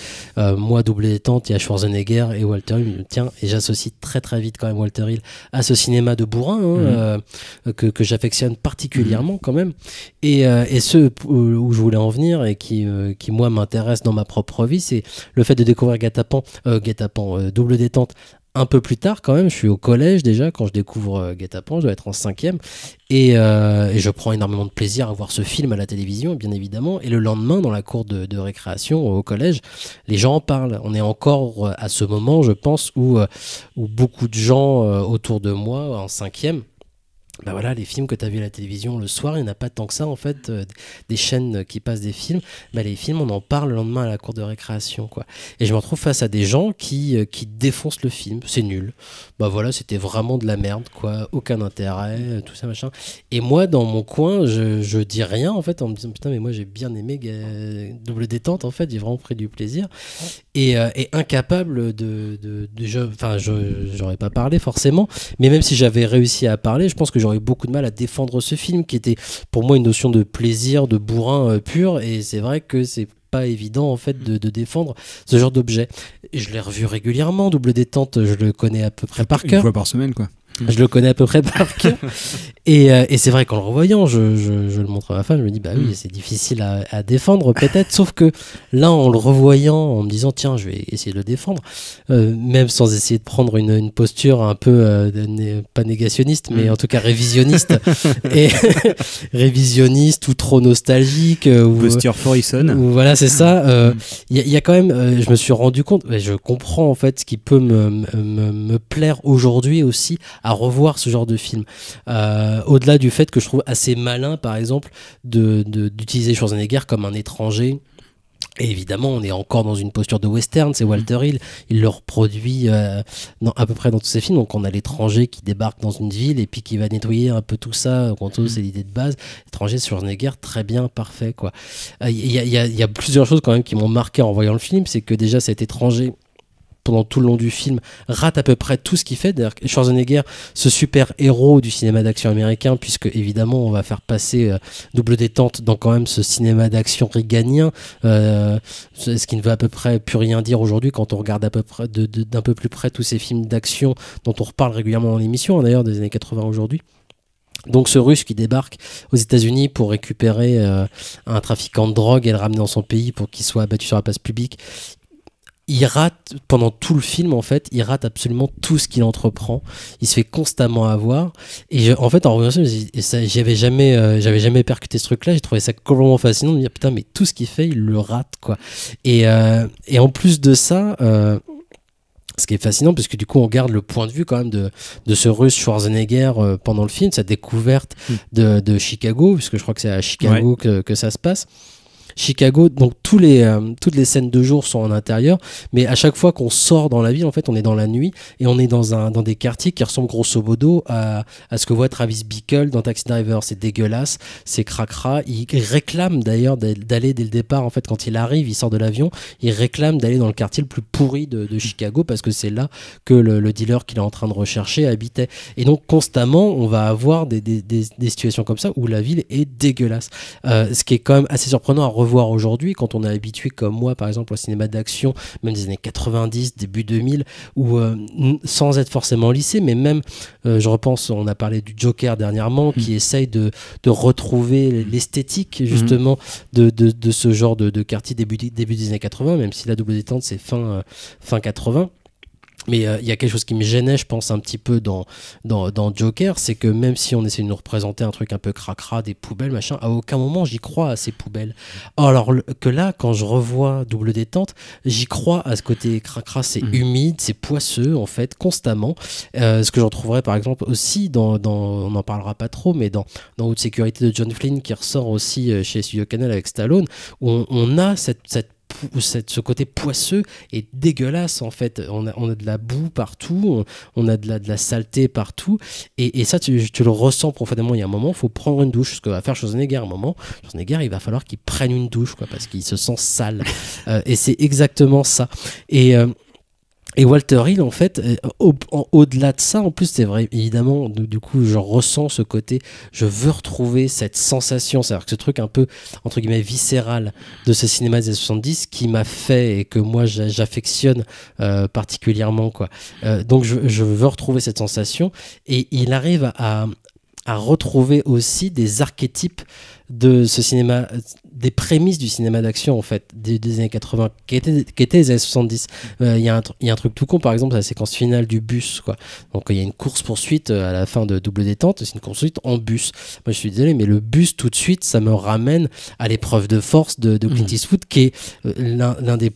Moi, Double détente, il y a Schwarzenegger et Walter Hill, tiens, et j'associe très très vite quand même Walter Hill à ce cinéma de bourrin, hein, que j'affectionne particulièrement quand même. Et ce où je voulais en venir et qui moi m'intéresse dans ma propre vie, c'est le fait de découvrir Double détente un peu plus tard quand même. Je suis au collège déjà quand je découvre Guet-apens, je dois être en 5e, et je prends énormément de plaisir à voir ce film à la télévision, bien évidemment. Et le lendemain, dans la cour de récréation au collège, les gens en parlent. On est encore à ce moment, je pense, où beaucoup de gens autour de moi en 5e, bah voilà, les films que tu as vus à la télévision le soir, il n'y en a pas tant que ça en fait, des chaînes qui passent des films, bah les films on en parle le lendemain à la cour de récréation, quoi. Et je me retrouve face à des gens qui défoncent le film, c'est nul, bah voilà, c'était vraiment de la merde, quoi, aucun intérêt, tout ça machin. Et moi dans mon coin je dis rien en fait, en me disant putain mais moi j'ai bien aimé Double détente en fait, j'ai vraiment pris du plaisir, et incapable j'aurais pas parlé forcément, mais même si j'avais réussi à parler, je pense que j'aurais beaucoup de mal à défendre ce film qui était pour moi une notion de plaisir, de bourrin pur, et c'est vrai que c'est pas évident en fait de défendre ce genre d'objet. Et je l'ai revu régulièrement, Double détente, je le connais à peu près par cœur. Une fois par semaine, quoi. Je le connais à peu près par cœur. Et c'est vrai qu'en le revoyant, je le montre à ma femme, je me dis bah oui, c'est difficile à défendre peut-être, sauf que là en le revoyant, en me disant tiens je vais essayer de le défendre, même sans essayer de prendre une posture un peu pas négationniste, mais en tout cas révisionniste, et révisionniste ou trop nostalgique, posture Forison, voilà c'est ça. Il y a quand même, je me suis rendu compte, je comprends en fait ce qui peut me plaire aujourd'hui aussi à revoir ce genre de film, au-delà du fait que je trouve assez malin par exemple d'utiliser Schwarzenegger comme un étranger Et évidemment, on est encore dans une posture de western, c'est Walter Hill, il le reproduit à peu près dans tous ses films. Donc on a l'étranger qui débarque dans une ville et puis qui va nettoyer un peu tout ça, c'est l'idée de base. L'étranger, Schwarzenegger, très bien, parfait, quoi. Il y a plusieurs choses quand même qui m'ont marqué en voyant le film, c'est que déjà cet étranger, pendant tout le long du film, rate à peu près tout ce qu'il fait. D'ailleurs, Schwarzenegger, ce super héros du cinéma d'action américain, puisque évidemment on va faire passer Double Détente dans quand même ce cinéma d'action réganien, ce qui ne veut à peu près plus rien dire aujourd'hui quand on regarde à peu près d'un peu plus près tous ces films d'action dont on reparle régulièrement dans l'émission, hein, d'ailleurs des années 80 aujourd'hui. Donc ce Russe qui débarque aux États-Unis pour récupérer un trafiquant de drogue et le ramener dans son pays pour qu'il soit abattu sur la place publique, il rate pendant tout le film, en fait, il rate absolument tout ce qu'il entreprend. Il se fait constamment avoir. Et en fait, en revenant, j'avais jamais percuté ce truc-là. J'ai trouvé ça complètement fascinant de me dire putain, mais tout ce qu'il fait, il le rate, quoi. Et en plus de ça, ce qui est fascinant, parce que du coup, on garde le point de vue quand même de ce Russe Schwarzenegger pendant le film, sa découverte de Chicago, puisque je crois que c'est à Chicago que ça se passe. Chicago, donc toutes les scènes de jour sont en intérieur, mais à chaque fois qu'on sort dans la ville, en fait, on est dans la nuit et on est dans des quartiers qui ressemblent grosso modo à ce que voit Travis Bickle dans Taxi Driver. C'est dégueulasse, c'est cracra. Il réclame d'ailleurs d'aller dès le départ, en fait, quand il arrive, il sort de l'avion, il réclame d'aller dans le quartier le plus pourri de Chicago parce que c'est là que le dealer qu'il est en train de rechercher habitait. Et donc constamment, on va avoir des situations comme ça où la ville est dégueulasse. Ce qui est quand même assez surprenant à revoir aujourd'hui quand on est habitué comme moi par exemple au cinéma d'action même des années 90, début 2000 où sans être forcément lissé mais même je repense, on a parlé du Joker dernièrement qui essaye de retrouver l'esthétique justement de ce genre de quartier début des années 80, même si la Double Détente c'est fin 80. Mais il y a quelque chose qui me gênait, je pense, un petit peu dans Joker, c'est que même si on essaie de nous représenter un truc un peu cracra, des poubelles, machin, à aucun moment j'y crois à ces poubelles. Alors que là, quand je revois Double Détente, j'y crois à ce côté cracra, c'est humide, c'est poisseux, en fait, constamment. Ce que je retrouverais, par exemple, aussi on n'en parlera pas trop, mais dans Haute Sécurité de John Flynn, qui ressort aussi chez Studio Canal avec Stallone, où on a ce côté poisseux et dégueulasse en fait. On a de la boue partout, on a de la saleté partout et ça tu le ressens profondément. Il y a un moment il faut prendre une douche, ce que va faire Schwarzenegger. À un moment Schwarzenegger il va falloir qu'il prenne une douche quoi, parce qu'il se sent sale et c'est exactement ça. Et Walter Hill, en fait, au-delà de ça, en plus, c'est vrai, évidemment, du coup, je ressens ce côté, je veux retrouver cette sensation, c'est-à-dire que ce truc un peu, entre guillemets, viscéral de ce cinéma des années 70 qui m'a fait et que moi, j'affectionne particulièrement, quoi. Donc, je veux retrouver cette sensation et il arrive à retrouver aussi des archétypes de ce cinéma, des prémices du cinéma d'action en fait des années 80 qui étaient les années 70. Il y a un truc tout con, par exemple la séquence finale du bus quoi. Donc il y a une course poursuite à la fin de Double Détente, c'est une course poursuite en bus. Moi je suis désolé mais le bus tout de suite ça me ramène à l'épreuve de force de Clint Eastwood qui est l'un des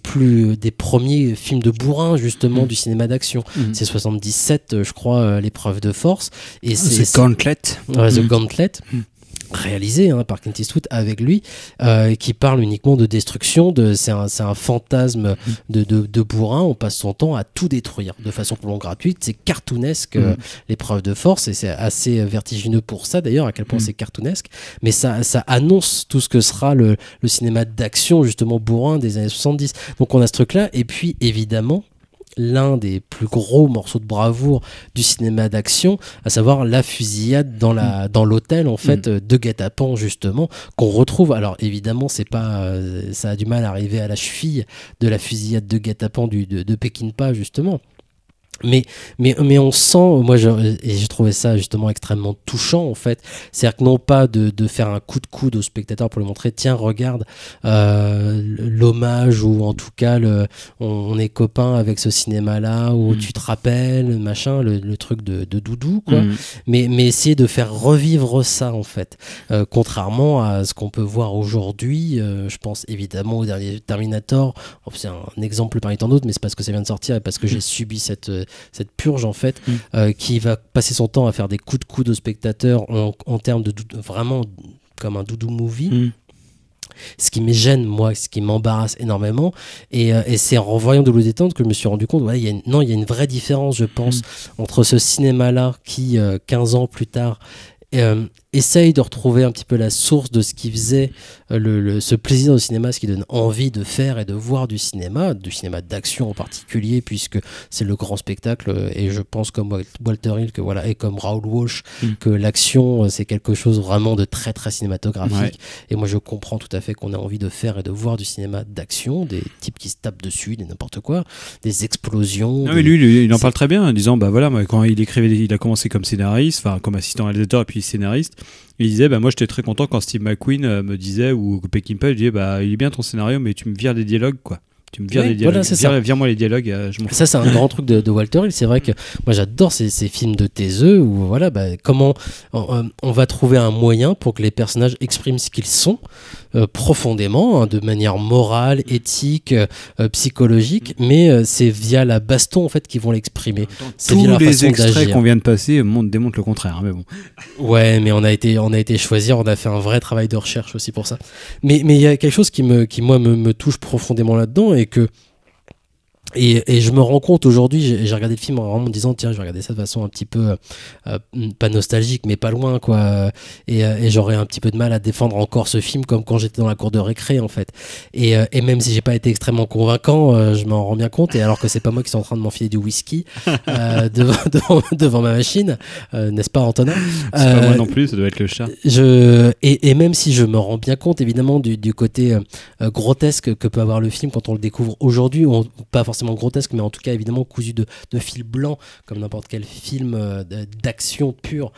premiers films de bourrin justement du cinéma d'action. C'est 77 je crois l'épreuve de force et c'est Gauntlet. Ouais, The Gauntlet. Réalisé par Clint Eastwood avec lui, qui parle uniquement de destruction, c'est un fantasme de bourrin. On passe son temps à tout détruire de façon complètement gratuite, c'est cartoonesque l'épreuve de force et c'est assez vertigineux pour ça d'ailleurs à quel point c'est cartoonesque, mais ça annonce tout ce que sera le cinéma d'action justement bourrin des années 70. Donc on a ce truc là et puis évidemment l'un des plus gros morceaux de bravoure du cinéma d'action, à savoir la fusillade dans l'hôtel en fait de Guet-apens justement qu'on retrouve. Alors évidemment c'est pas ça a du mal à arriver à la cheville de la fusillade de Guet-apens de Peckinpah justement. Mais on sent, moi j'ai trouvé ça justement extrêmement touchant en fait, c'est-à-dire que non pas de faire un coup de coude au spectateur pour lui montrer tiens regarde l'hommage ou en tout cas on est copains avec ce cinéma là où tu te rappelles machin le truc de doudou quoi, mais essayer de faire revivre ça en fait, contrairement à ce qu'on peut voir aujourd'hui. Je pense évidemment au dernier Terminator, c'est un exemple parmi tant d'autres mais c'est parce que ça vient de sortir et parce que j'ai subi cette purge en fait, qui va passer son temps à faire des coups de coude aux spectateurs en termes de vraiment comme un doudou movie. ce qui me gêne, moi, ce qui m'embarrasse énormément. Et c'est en revoyant Double Détente que je me suis rendu compte, il y a une vraie différence, je pense, entre ce cinéma-là qui, 15 ans plus tard, essaye de retrouver un petit peu la source de ce qui faisait ce plaisir au cinéma, ce qui donne envie de faire et de voir du cinéma d'action en particulier, puisque c'est le grand spectacle. Et je pense comme Walter Hill et comme Raoul Walsh que l'action c'est quelque chose vraiment de très très cinématographique. Et moi je comprends tout à fait qu'on a envie de faire et de voir du cinéma d'action, des types qui se tapent dessus, des n'importe quoi, des explosions. Non, mais lui il en parle très bien en disant moi, quand il a commencé comme scénariste, enfin comme assistant réalisateur et puis scénariste. Il disait moi j'étais très content quand Steve McQueen me disait, ou Peckinpah, il disait il est bien ton scénario mais tu me vires des dialogues quoi. Tu me vires des dialogues. Voilà, vire-moi les dialogues, je m'en fous. Ça c'est un grand truc de Walter Hill. C'est vrai que moi j'adore ces films de taiseux où comment on va trouver un moyen pour que les personnages expriment ce qu'ils sont profondément, de manière morale, éthique, psychologique, mais c'est via la baston en fait qu'ils vont l'exprimer. Tous les extraits qu'on vient de passer démontrent le contraire, mais bon. Ouais, mais on a été choisir, on a fait un vrai travail de recherche aussi pour ça. Mais il y a quelque chose qui me touche profondément là-dedans et je me rends compte aujourd'hui, j'ai regardé le film en vraiment me disant tiens, je vais regarder ça de façon un petit peu pas nostalgique mais pas loin quoi, et j'aurais un petit peu de mal à défendre encore ce film comme quand j'étais dans la cour de récré en fait, et même si j'ai pas été extrêmement convaincant, je m'en rends bien compte, et alors que c'est pas moi qui suis en train de m'enfiler du whisky devant ma machine, n'est-ce pas Antonin? C'est pas moi non plus, ça doit être le chat. Et même si je me rends bien compte évidemment du côté grotesque que peut avoir le film quand on le découvre aujourd'hui, pas forcément grotesque, mais en tout cas évidemment cousu de fil blanc comme n'importe quel film d'action pure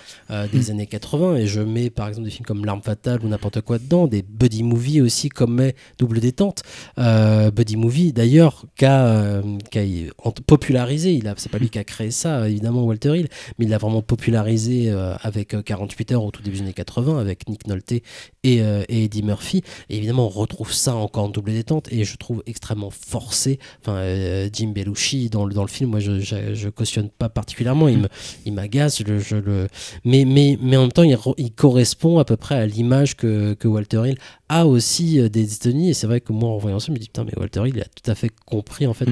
des années 80, et je mets par exemple des films comme L'Arme Fatale ou n'importe quoi dedans, des buddy movies aussi comme Double Détente, buddy movie d'ailleurs qu'a popularisé, c'est pas lui qui a créé ça évidemment Walter Hill, mais il l'a vraiment popularisé avec 48 heures au tout début des années 80 avec Nick Nolte et Eddie Murphy, et évidemment on retrouve ça encore en Double Détente, et je trouve extrêmement forcé. Jim Belushi dans le film, moi je cautionne pas particulièrement, il m'agace, mais en même temps il correspond à peu près à l'image que Walter Hill a aussi des États-Unis, et c'est vrai que moi en voyant ça je me dis putain, mais Walter Hill il a tout à fait compris en fait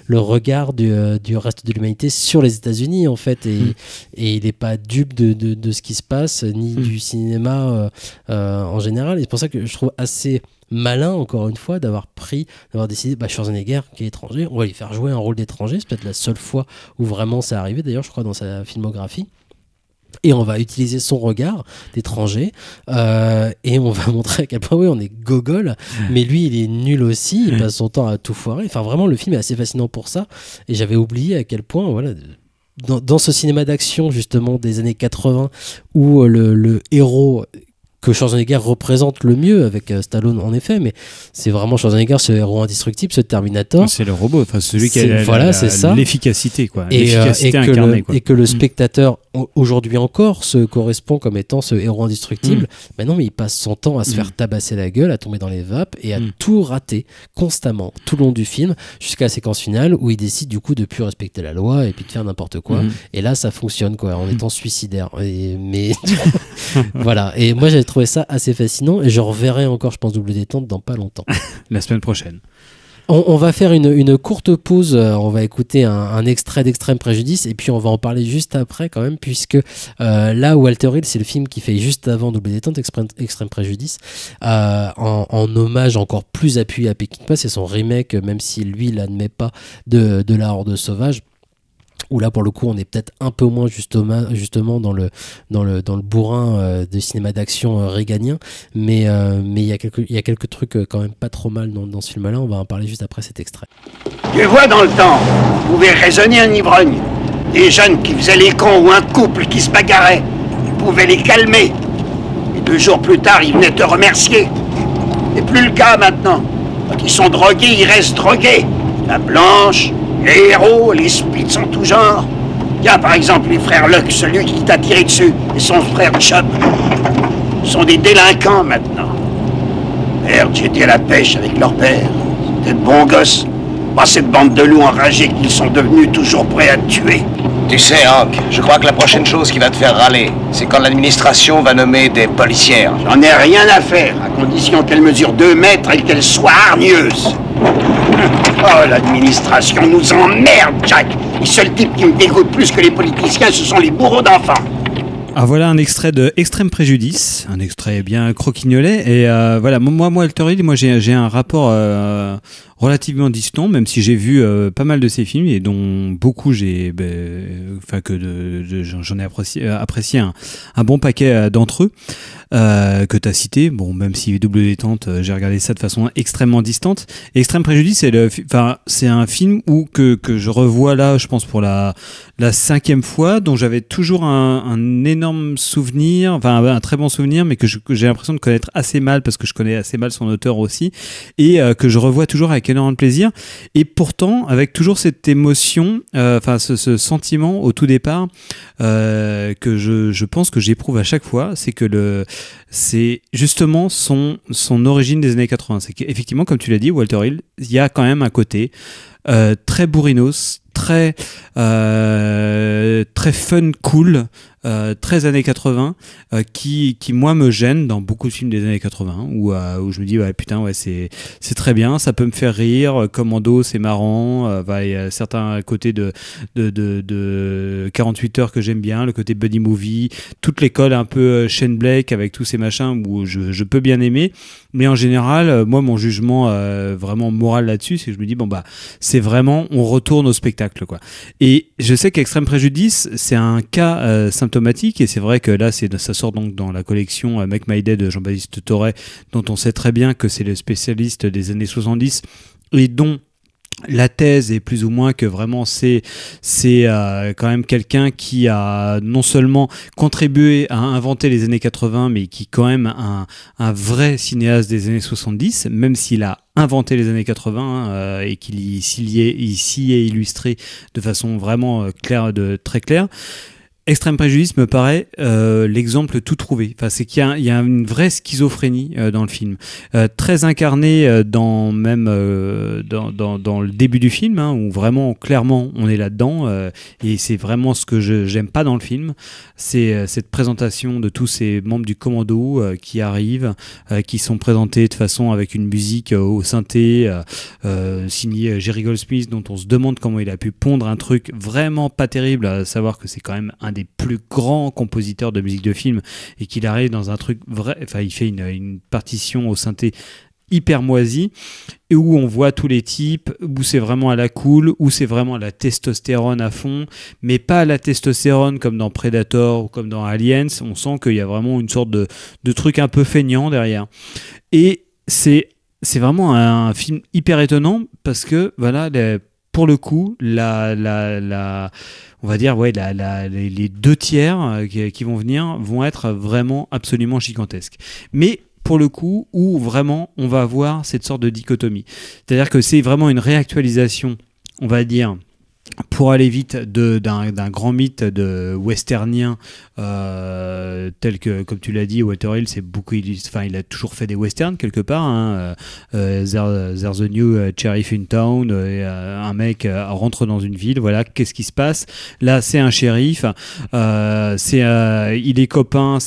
le regard du reste de l'humanité sur les États-Unis en fait, et il est pas dupe de ce qui se passe ni du cinéma en général, et c'est pour ça que je trouve assez malin encore une fois d'avoir décidé Schwarzenegger qui est étranger, on va lui faire jouer un rôle d'étranger, c'est peut-être la seule fois où vraiment c'est arrivé d'ailleurs je crois dans sa filmographie, et on va utiliser son regard d'étranger et on va montrer à quel point on est gogol, mais lui il est nul aussi, il passe son temps à tout foirer, enfin vraiment le film est assez fascinant pour ça, et j'avais oublié à quel point dans ce cinéma d'action justement des années 80 où le héros que Schwarzenegger représente le mieux avec Stallone en effet, mais c'est vraiment Schwarzenegger, ce héros indestructible, ce Terminator. C'est le robot, enfin celui qui a l'efficacité quoi, l'efficacité incarnée quoi. Et que le spectateur aujourd'hui encore se correspond comme étant ce héros indestructible. Mais non, mais il passe son temps à se faire tabasser la gueule, à tomber dans les vapes et à tout rater constamment tout le long du film jusqu'à la séquence finale où il décide du coup de plus respecter la loi et puis de faire n'importe quoi. Et là ça fonctionne quoi, en étant suicidaire. Mais voilà. Et moi j'avais trouvé ça assez fascinant, et je reverrai encore je pense Double Détente dans pas longtemps. La semaine prochaine. On va faire une courte pause, on va écouter un extrait d'Extrême Préjudice, et puis on va en parler juste après quand même, puisque là Walter Hill c'est le film qui fait juste avant Double Détente, Extrême Préjudice, en hommage encore plus appuyé à Peckinpah, c'est son remake, même si lui il n'admet pas de La Horde Sauvage, où là pour le coup on est peut-être un peu moins justement dans le bourrin de cinéma d'action réganien, mais il y a quelques trucs quand même pas trop mal dans ce film là, on va en parler juste après cet extrait. Tu vois, dans le temps, vous pouvez raisonner un ivrogne, des jeunes qui faisaient les cons ou un couple qui se bagarrait, tu pouvais les calmer, et 2 jours plus tard ils venaient te remercier. C'est plus le cas maintenant. Quand ils sont drogués, ils restent drogués. La Blanche, les héros, les spits en tout genre. Tiens, par exemple, les frères Luck, celui qui t'a tiré dessus, et son frère Chop, sont des délinquants maintenant. Merde, j'étais à la pêche avec leur père. C'était de bons gosses. Pas cette bande de loups enragés qu'ils sont devenus toujours prêts à te tuer. Tu sais, Hank, je crois que la prochaine chose qui va te faire râler, c'est quand l'administration va nommer des policières. J'en ai rien à faire, à condition qu'elle mesure 2 mètres et qu'elle soit hargneuse. Oh, l'administration nous emmerde, Jack. Les seuls types qui me dégoûtent plus que les politiciens, ce sont les bourreaux d'enfants. Ah, voilà un extrait de Extrême Préjudice, un extrait bien croquignolet. Et voilà, moi Walter Hill, j'ai un rapport relativement distant, même si j'ai vu pas mal de ses films et dont beaucoup j'en ai apprécié un bon paquet d'entre eux que tu as cité. Bon, même si Double Détente, j'ai regardé ça de façon extrêmement distante. Et Extrême Préjudice, c'est un film que je revois là, je pense pour la 5e fois, dont j'avais toujours un énorme souvenir, enfin un très bon souvenir, mais que j'ai l'impression de connaître assez mal parce que je connais assez mal son auteur aussi, et que je revois toujours avec énormément de plaisir, et pourtant avec toujours cette émotion, ce sentiment au tout départ que je pense que j'éprouve à chaque fois, c'est que c'est justement son origine des années 80. C'est qu'effectivement, comme tu l'as dit, Walter Hill, il y a quand même un côté très bourrinos, très fun, cool, très années 80, qui moi me gêne dans beaucoup de films des années 80, où je me dis putain, c'est très bien, ça peut me faire rire. Commando, c'est marrant, il y a certains côtés de 48 heures que j'aime bien, le côté buddy movie, toute l'école un peu Shane Black avec tous ces machins où je peux bien aimer, mais en général, moi mon jugement vraiment moral là-dessus, c'est que je me dis c'est vraiment, on retourne au spectacle, quoi. Et je sais qu'Extrême Préjudice, c'est un cas symptomatique, et c'est vrai que là ça sort donc dans la collection Make My Day de Jean-Baptiste Torret, dont on sait très bien que c'est le spécialiste des années 70 et dont la thèse est plus ou moins que vraiment c'est quand même quelqu'un qui a non seulement contribué à inventer les années 80, mais qui est quand même un vrai cinéaste des années 70, même s'il a inventé les années 80 et qu'il s'y est illustré de façon vraiment très claire. Extrême Préjudice me paraît l'exemple tout trouvé. Enfin, c'est qu'il y a une vraie schizophrénie dans le film, très incarnée dans le début du film, où vraiment clairement on est là-dedans, et c'est vraiment ce que j'aime pas dans le film, c'est cette présentation de tous ces membres du commando qui arrivent, qui sont présentés de façon avec une musique au synthé signée Jerry Goldsmith, dont on se demande comment il a pu pondre un truc vraiment pas terrible, à savoir que c'est quand même un des plus grands compositeurs de musique de film, et qu'il arrive dans un truc vrai, il fait une partition au synthé hyper moisi, et où on voit tous les types, où c'est vraiment à la cool, où c'est vraiment à la testostérone à fond, mais pas à la testostérone comme dans Predator ou comme dans Aliens. On sent qu'il y a vraiment une sorte de truc un peu feignant derrière, et c'est vraiment un film hyper étonnant, parce que voilà, pour le coup, on va dire, les 2 tiers qui vont venir vont être vraiment absolument gigantesques. Mais pour le coup, où vraiment on va avoir cette sorte de dichotomie. C'est-à-dire que c'est vraiment une réactualisation, on va dire, pour aller vite, d'un grand mythe de westernien tel que, comme tu l'as dit, Walter Hill, il a toujours fait des westerns quelque part, There's the New Sheriff in Town, un mec rentre dans une ville, voilà, qu'est-ce qui se passe là? C'est un shérif, il est copain,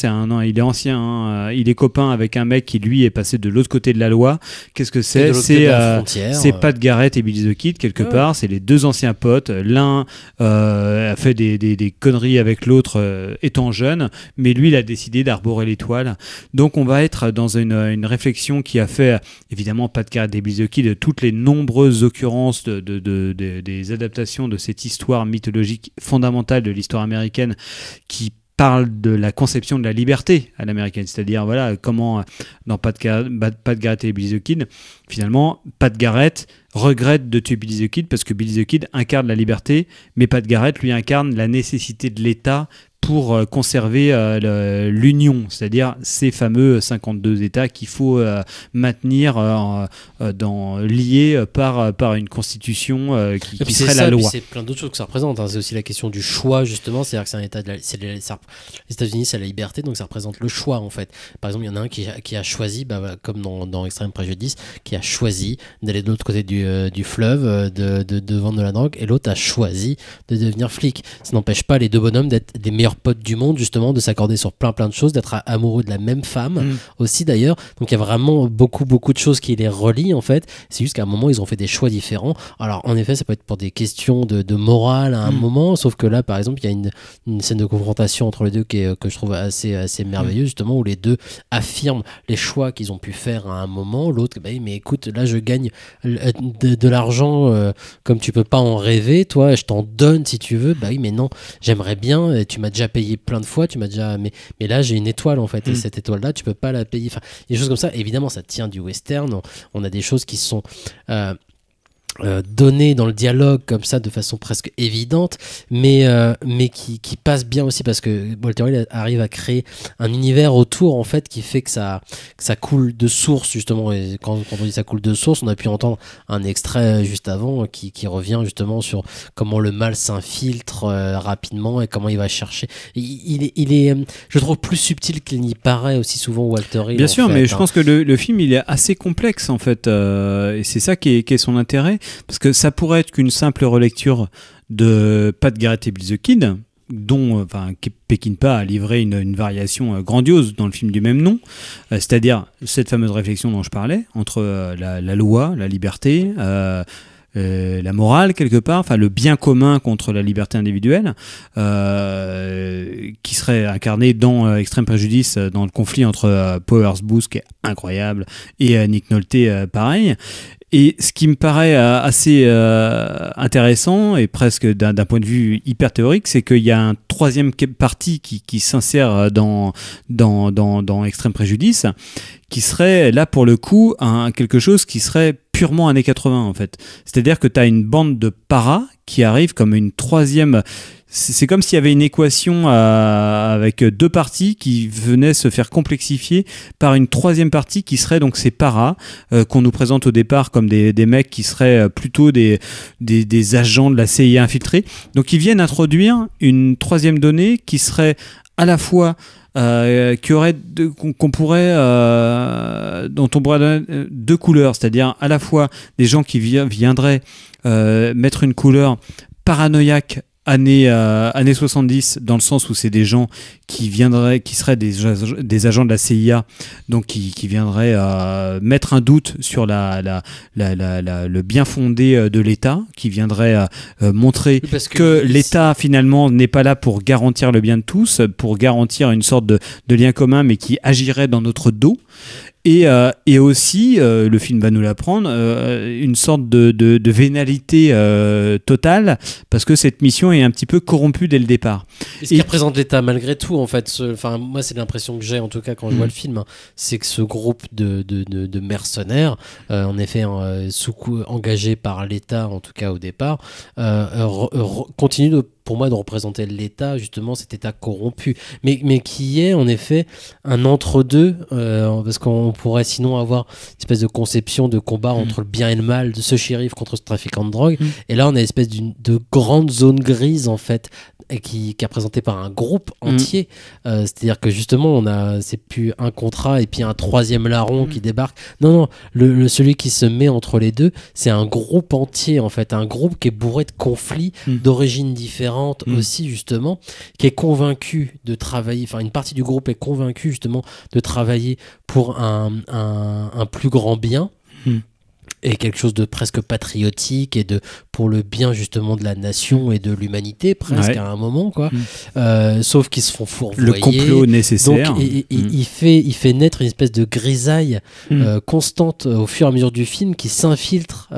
il est ancien, il est copain avec un mec qui lui est passé de l'autre côté de la loi. Qu'est-ce que c'est? C'est Pat Garrett et Billy the Kid quelque part, c'est les 2 anciens potes. L'un a fait des conneries avec l'autre étant jeune, mais lui il a décidé d'arborer l'étoile. Donc on va être dans une réflexion qui a fait évidemment Pat Garrett et Billy the Kid de toutes les nombreuses occurrences des adaptations de cette histoire mythologique fondamentale de l'histoire américaine, qui parle de la conception de la liberté à l'américaine, c'est-à-dire voilà comment dans Pat Garrett et Billy the Kid, finalement Pat Garrett regrette de tuer Billy the Kid parce que Billy the Kid incarne la liberté, mais Pat Garrett lui incarne la nécessité de l'État pour conserver l'union, c'est-à-dire ces fameux 52 États qu'il faut maintenir liés par une constitution qui serait la loi. C'est plein d'autres choses que ça représente. C'est aussi la question du choix, justement. C'est-à-dire que c'est un État les États-Unis, c'est la liberté, donc ça représente le choix, en fait. Par exemple, il y en a un qui a choisi, comme dans Extrême Préjudice, qui a choisi d'aller de l'autre côté du fleuve, de vendre de la drogue, et l'autre a choisi de devenir flic. Ça n'empêche pas les deux bonhommes d'être des meilleurs potes du monde, justement, de s'accorder sur plein de choses, d'être amoureux de la même femme aussi, d'ailleurs. Donc il y a vraiment beaucoup de choses qui les relient, en fait. C'est juste qu'à un moment, ils ont fait des choix différents. Alors, en effet, ça peut être pour des questions de morale à un moment, sauf que là, par exemple, il y a une scène de confrontation entre les deux que je trouve assez merveilleuse, justement, où les deux affirment les choix qu'ils ont pu faire à un moment. L'autre, mais écoute, là, je gagne de l'argent comme tu peux pas en rêver, toi, je t'en donne si tu veux. Bah oui, mais non, j'aimerais bien, tu m'as déjà payé plein de fois, mais là, j'ai une étoile, en fait, et cette étoile-là, tu peux pas la payer. Enfin, des choses comme ça, évidemment, ça tient du western. On a des choses qui sont données dans le dialogue comme ça de façon presque évidente, mais qui passe bien aussi parce que Walter Hill arrive à créer un univers autour, en fait, qui fait que ça coule de source, justement. Et quand on dit ça coule de source, on a pu entendre un extrait juste avant qui revient justement sur comment le mal s'infiltre rapidement et comment il va chercher. Il est je trouve, plus subtil qu'il n'y paraît aussi souvent, Walter Hill. Bien sûr, mais je pense que le film, il est assez complexe, en fait, et c'est ça qui est son intérêt. Parce que ça pourrait être qu'une simple relecture de Pat Garrett et Billy the Kid, dont Peckinpah a livré une variation grandiose dans le film du même nom, c'est-à-dire cette fameuse réflexion dont je parlais, entre la loi, la liberté, la morale quelque part, enfin le bien commun contre la liberté individuelle, qui serait incarné dans Extrême Préjudice, dans le conflit entre Powers Booth, qui est incroyable, et Nick Nolte, pareil. Et ce qui me paraît assez intéressant et presque d'un point de vue hyper théorique, c'est qu'il y a un troisième parti qui s'insère dans Extrême Préjudice, qui serait là pour le coup quelque chose qui serait purement années 80, en fait. C'est-à-dire que tu as une bande de paras qui arrive comme une troisième. C'est comme s'il y avait une équation avec deux parties qui venaient se faire complexifier par une troisième partie qui serait donc ces paras qu'on nous présente au départ comme des mecs qui seraient plutôt des agents de la CIA infiltrés. Donc ils viennent introduire une troisième donnée qui serait à la fois dont on pourrait donner deux couleurs, c'est-à-dire à la fois des gens qui viendraient mettre une couleur paranoïaque années 70, dans le sens où c'est des gens qui seraient des agents de la CIA, donc qui viendraient mettre un doute sur le bien fondé de l'État, qui viendraient montrer que l'État finalement n'est pas là pour garantir le bien de tous, pour garantir une sorte de lien commun, mais qui agirait dans notre dos. Et aussi, le film va nous l'apprendre, une sorte de vénalité totale, parce que cette mission est un petit peu corrompue dès le départ. Et ce qui représente l'État malgré tout, en fait, moi c'est l'impression que j'ai, en tout cas quand je vois le film, c'est que ce groupe de mercenaires, en effet engagés par l'État, en tout cas au départ, continue pour moi de représenter l'État, justement cet État corrompu, mais qui est en effet un entre-deux, parce qu'on pourrait sinon avoir une espèce de conception de combat entre le bien et le mal, de ce shérif contre ce trafiquant de drogue, et là on a une espèce de grande zone grise, en fait, qui est présenté par un groupe entier, c'est-à-dire que justement c'est plus un contrat et puis un troisième larron qui débarque, non, celui qui se met entre les deux, c'est un groupe entier, en fait, un groupe qui est bourré de conflits d'origines différentes aussi, justement, qui est convaincu de travailler, enfin une partie du groupe est convaincue justement de travailler pour un plus grand bien, et quelque chose de presque patriotique et pour le bien justement de la nation et de l'humanité presque, à un moment, quoi. Sauf qu'ils se font fourvoyer. Le complot nécessaire. Donc il fait naître une espèce de grisaille constante au fur et à mesure du film, qui s'infiltre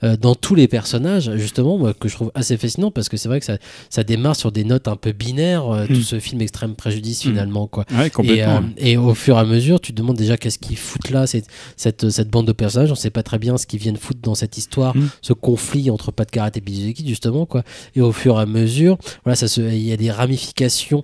dans tous les personnages, justement, moi, que je trouve assez fascinant, parce que c'est vrai que ça démarre sur des notes un peu binaires, tout ce film Extrême Préjudice, finalement, quoi. Ouais, complètement. Et au fur et à mesure, tu te demandes déjà qu'est-ce qu'ils foutent là, cette bande de personnages, on sait pas très bien bien ce qu'ils viennent foutre dans cette histoire, ce conflit entre Pat Garrett et Billy the Kid justement quoi. Et au fur et à mesure, voilà, il y a des ramifications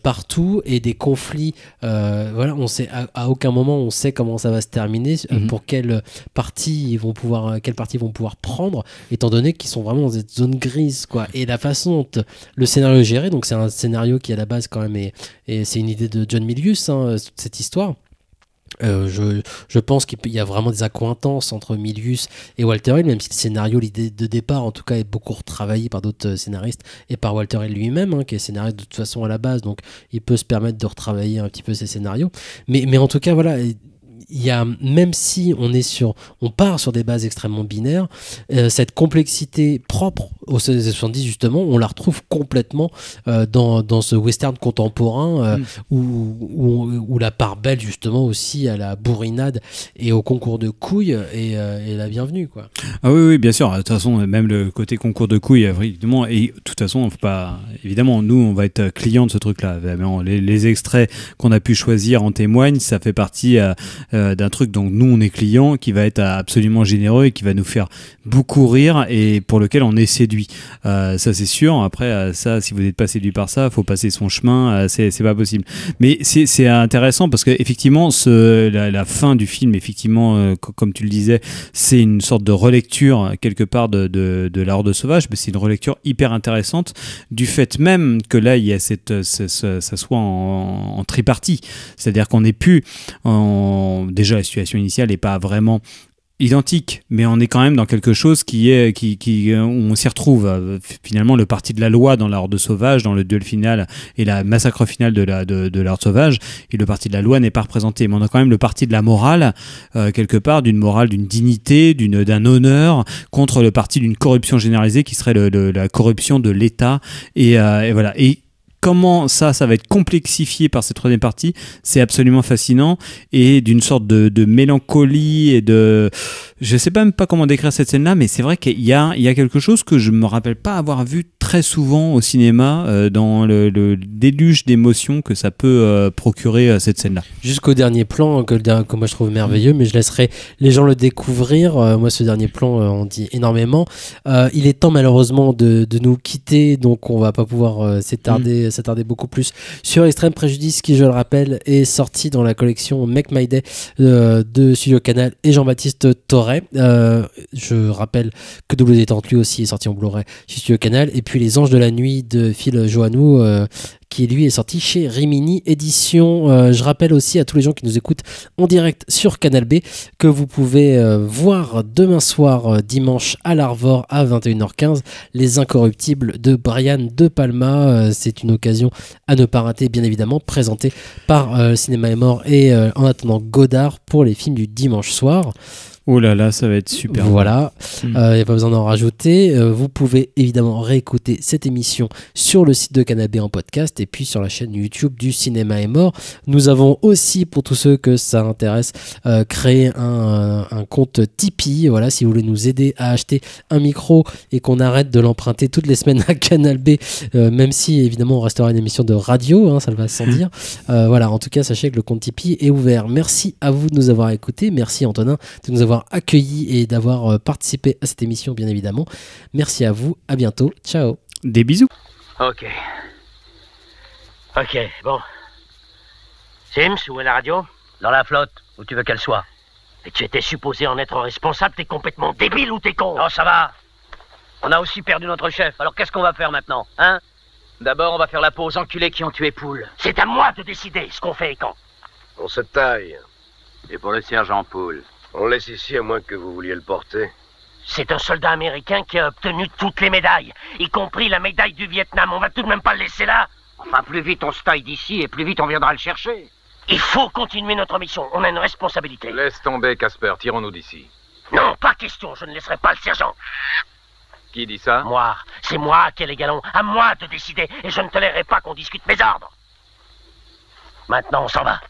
partout et des conflits. Voilà, on sait à aucun moment on sait comment ça va se terminer, pour quelle partie ils vont pouvoir prendre, étant donné qu'ils sont vraiment dans cette zone grise quoi. Et la façon dont le scénario est géré, donc c'est un scénario qui à la base quand même et c'est une idée de John Milius, cette histoire. Je pense qu'il y a vraiment des accointances entre Milius et Walter Hill, même si le scénario, l'idée de départ en tout cas, est beaucoup retravaillé par d'autres scénaristes et par Walter Hill lui-même, qui est scénariste de toute façon à la base, donc il peut se permettre de retravailler un petit peu ses scénarios. Mais en tout cas, voilà. Il y a, même si on part sur des bases extrêmement binaires, cette complexité propre aux années 70 justement, on la retrouve complètement dans ce western contemporain où la part belle justement aussi à la bourrinade et au concours de couilles est la bienvenue quoi. Ah oui bien sûr, de toute façon même le côté concours de couilles évidemment, et de toute façon on faut pas, évidemment nous on va être clients de ce truc là, les extraits qu'on a pu choisir en témoignent, ça fait partie d'un truc dont nous on est client, qui va être absolument généreux et qui va nous faire beaucoup rire et pour lequel on est séduit, ça c'est sûr. Après ça, si vous n'êtes pas séduit par ça, faut passer son chemin, c'est pas possible. Mais c'est intéressant parce que effectivement la fin du film, effectivement comme tu le disais, c'est une sorte de relecture quelque part de La Horde sauvage, mais c'est une relecture hyper intéressante du fait même que là il y a ça soit en tripartie, c'est-à-dire qu'on n'est plus déjà la situation initiale n'est pas vraiment identique, mais on est quand même dans quelque chose où on s'y retrouve. Finalement, le parti de la loi dans La Horde sauvage, dans le duel final et la massacre finale de La Horde sauvage, et le parti de la loi n'est pas représenté, mais on a quand même le parti de la morale, quelque part, d'une morale, d'une dignité, d'un honneur, contre le parti d'une corruption généralisée qui serait la corruption de l'État, et voilà. Et comment ça va être complexifié par cette troisième partie, c'est absolument fascinant, et d'une sorte de mélancolie et de... Je sais même pas comment décrire cette scène-là, mais c'est vrai qu'il y a quelque chose que je me rappelle pas avoir vu très souvent au cinéma, dans le déluge d'émotions que ça peut procurer cette scène-là. Jusqu'au dernier plan, que moi je trouve merveilleux, mais je laisserai les gens le découvrir. Moi, ce dernier plan, on dit énormément. Il est temps malheureusement de nous quitter, donc on va pas pouvoir s'attarder beaucoup plus sur Extrême Préjudice, qui, je le rappelle, est sorti dans la collection Make My Day de Studio Canal et Jean-Baptiste Torret. Je rappelle que Double Détente lui aussi est sorti en Blu-ray chez Studio Canal, et puis Les Anges de la Nuit de Phil Joannou, qui lui est sorti chez Rimini Édition. Je rappelle aussi à tous les gens qui nous écoutent en direct sur Canal B que vous pouvez voir demain soir, dimanche, à l'Arvor à 21h15, Les Incorruptibles de Brian De Palma. C'est une occasion à ne pas rater, bien évidemment, présentée par Cinéma est mort et En attendant Godard pour les films du dimanche soir. Oh là là, ça va être super. Voilà, il n'y a pas besoin d'en rajouter. Vous pouvez évidemment réécouter cette émission sur le site de Canal B en podcast et puis sur la chaîne YouTube du Cinéma est mort. Nous avons aussi, pour tous ceux que ça intéresse, créé un compte Tipeee. Voilà, si vous voulez nous aider à acheter un micro et qu'on arrête de l'emprunter toutes les semaines à Canal B, même si évidemment on restera une émission de radio, ça va sans dire. Voilà, en tout cas, sachez que le compte Tipeee est ouvert. Merci à vous de nous avoir écoutés. Merci Antonin de nous avoir accueilli et d'avoir participé à cette émission, bien évidemment. Merci à vous, à bientôt, ciao. Des bisous. Ok, bon. Sims, où est la radio? Dans la flotte, où tu veux qu'elle soit. Et tu étais supposé en être responsable, t'es complètement débile ou t'es con? Non, ça va. On a aussi perdu notre chef, alors qu'est-ce qu'on va faire maintenant, hein? D'abord, on va faire la peau aux enculés qui ont tué Poule. C'est à moi de décider ce qu'on fait et quand. On se taille. Et pour le sergent Poule? On le laisse ici à moins que vous vouliez le porter. C'est un soldat américain qui a obtenu toutes les médailles, y compris la médaille du Vietnam. On va tout de même pas le laisser là? Enfin, plus vite on se taille d'ici et plus vite on viendra le chercher. Il faut continuer notre mission. On a une responsabilité. Laisse tomber, Casper. Tirons-nous d'ici. Non, pas question. Je ne laisserai pas le sergent. Qui dit ça? Moi. C'est moi qui ai les galons. À moi de décider. Et je ne tolérerai pas qu'on discute mes ordres. Maintenant, on s'en va.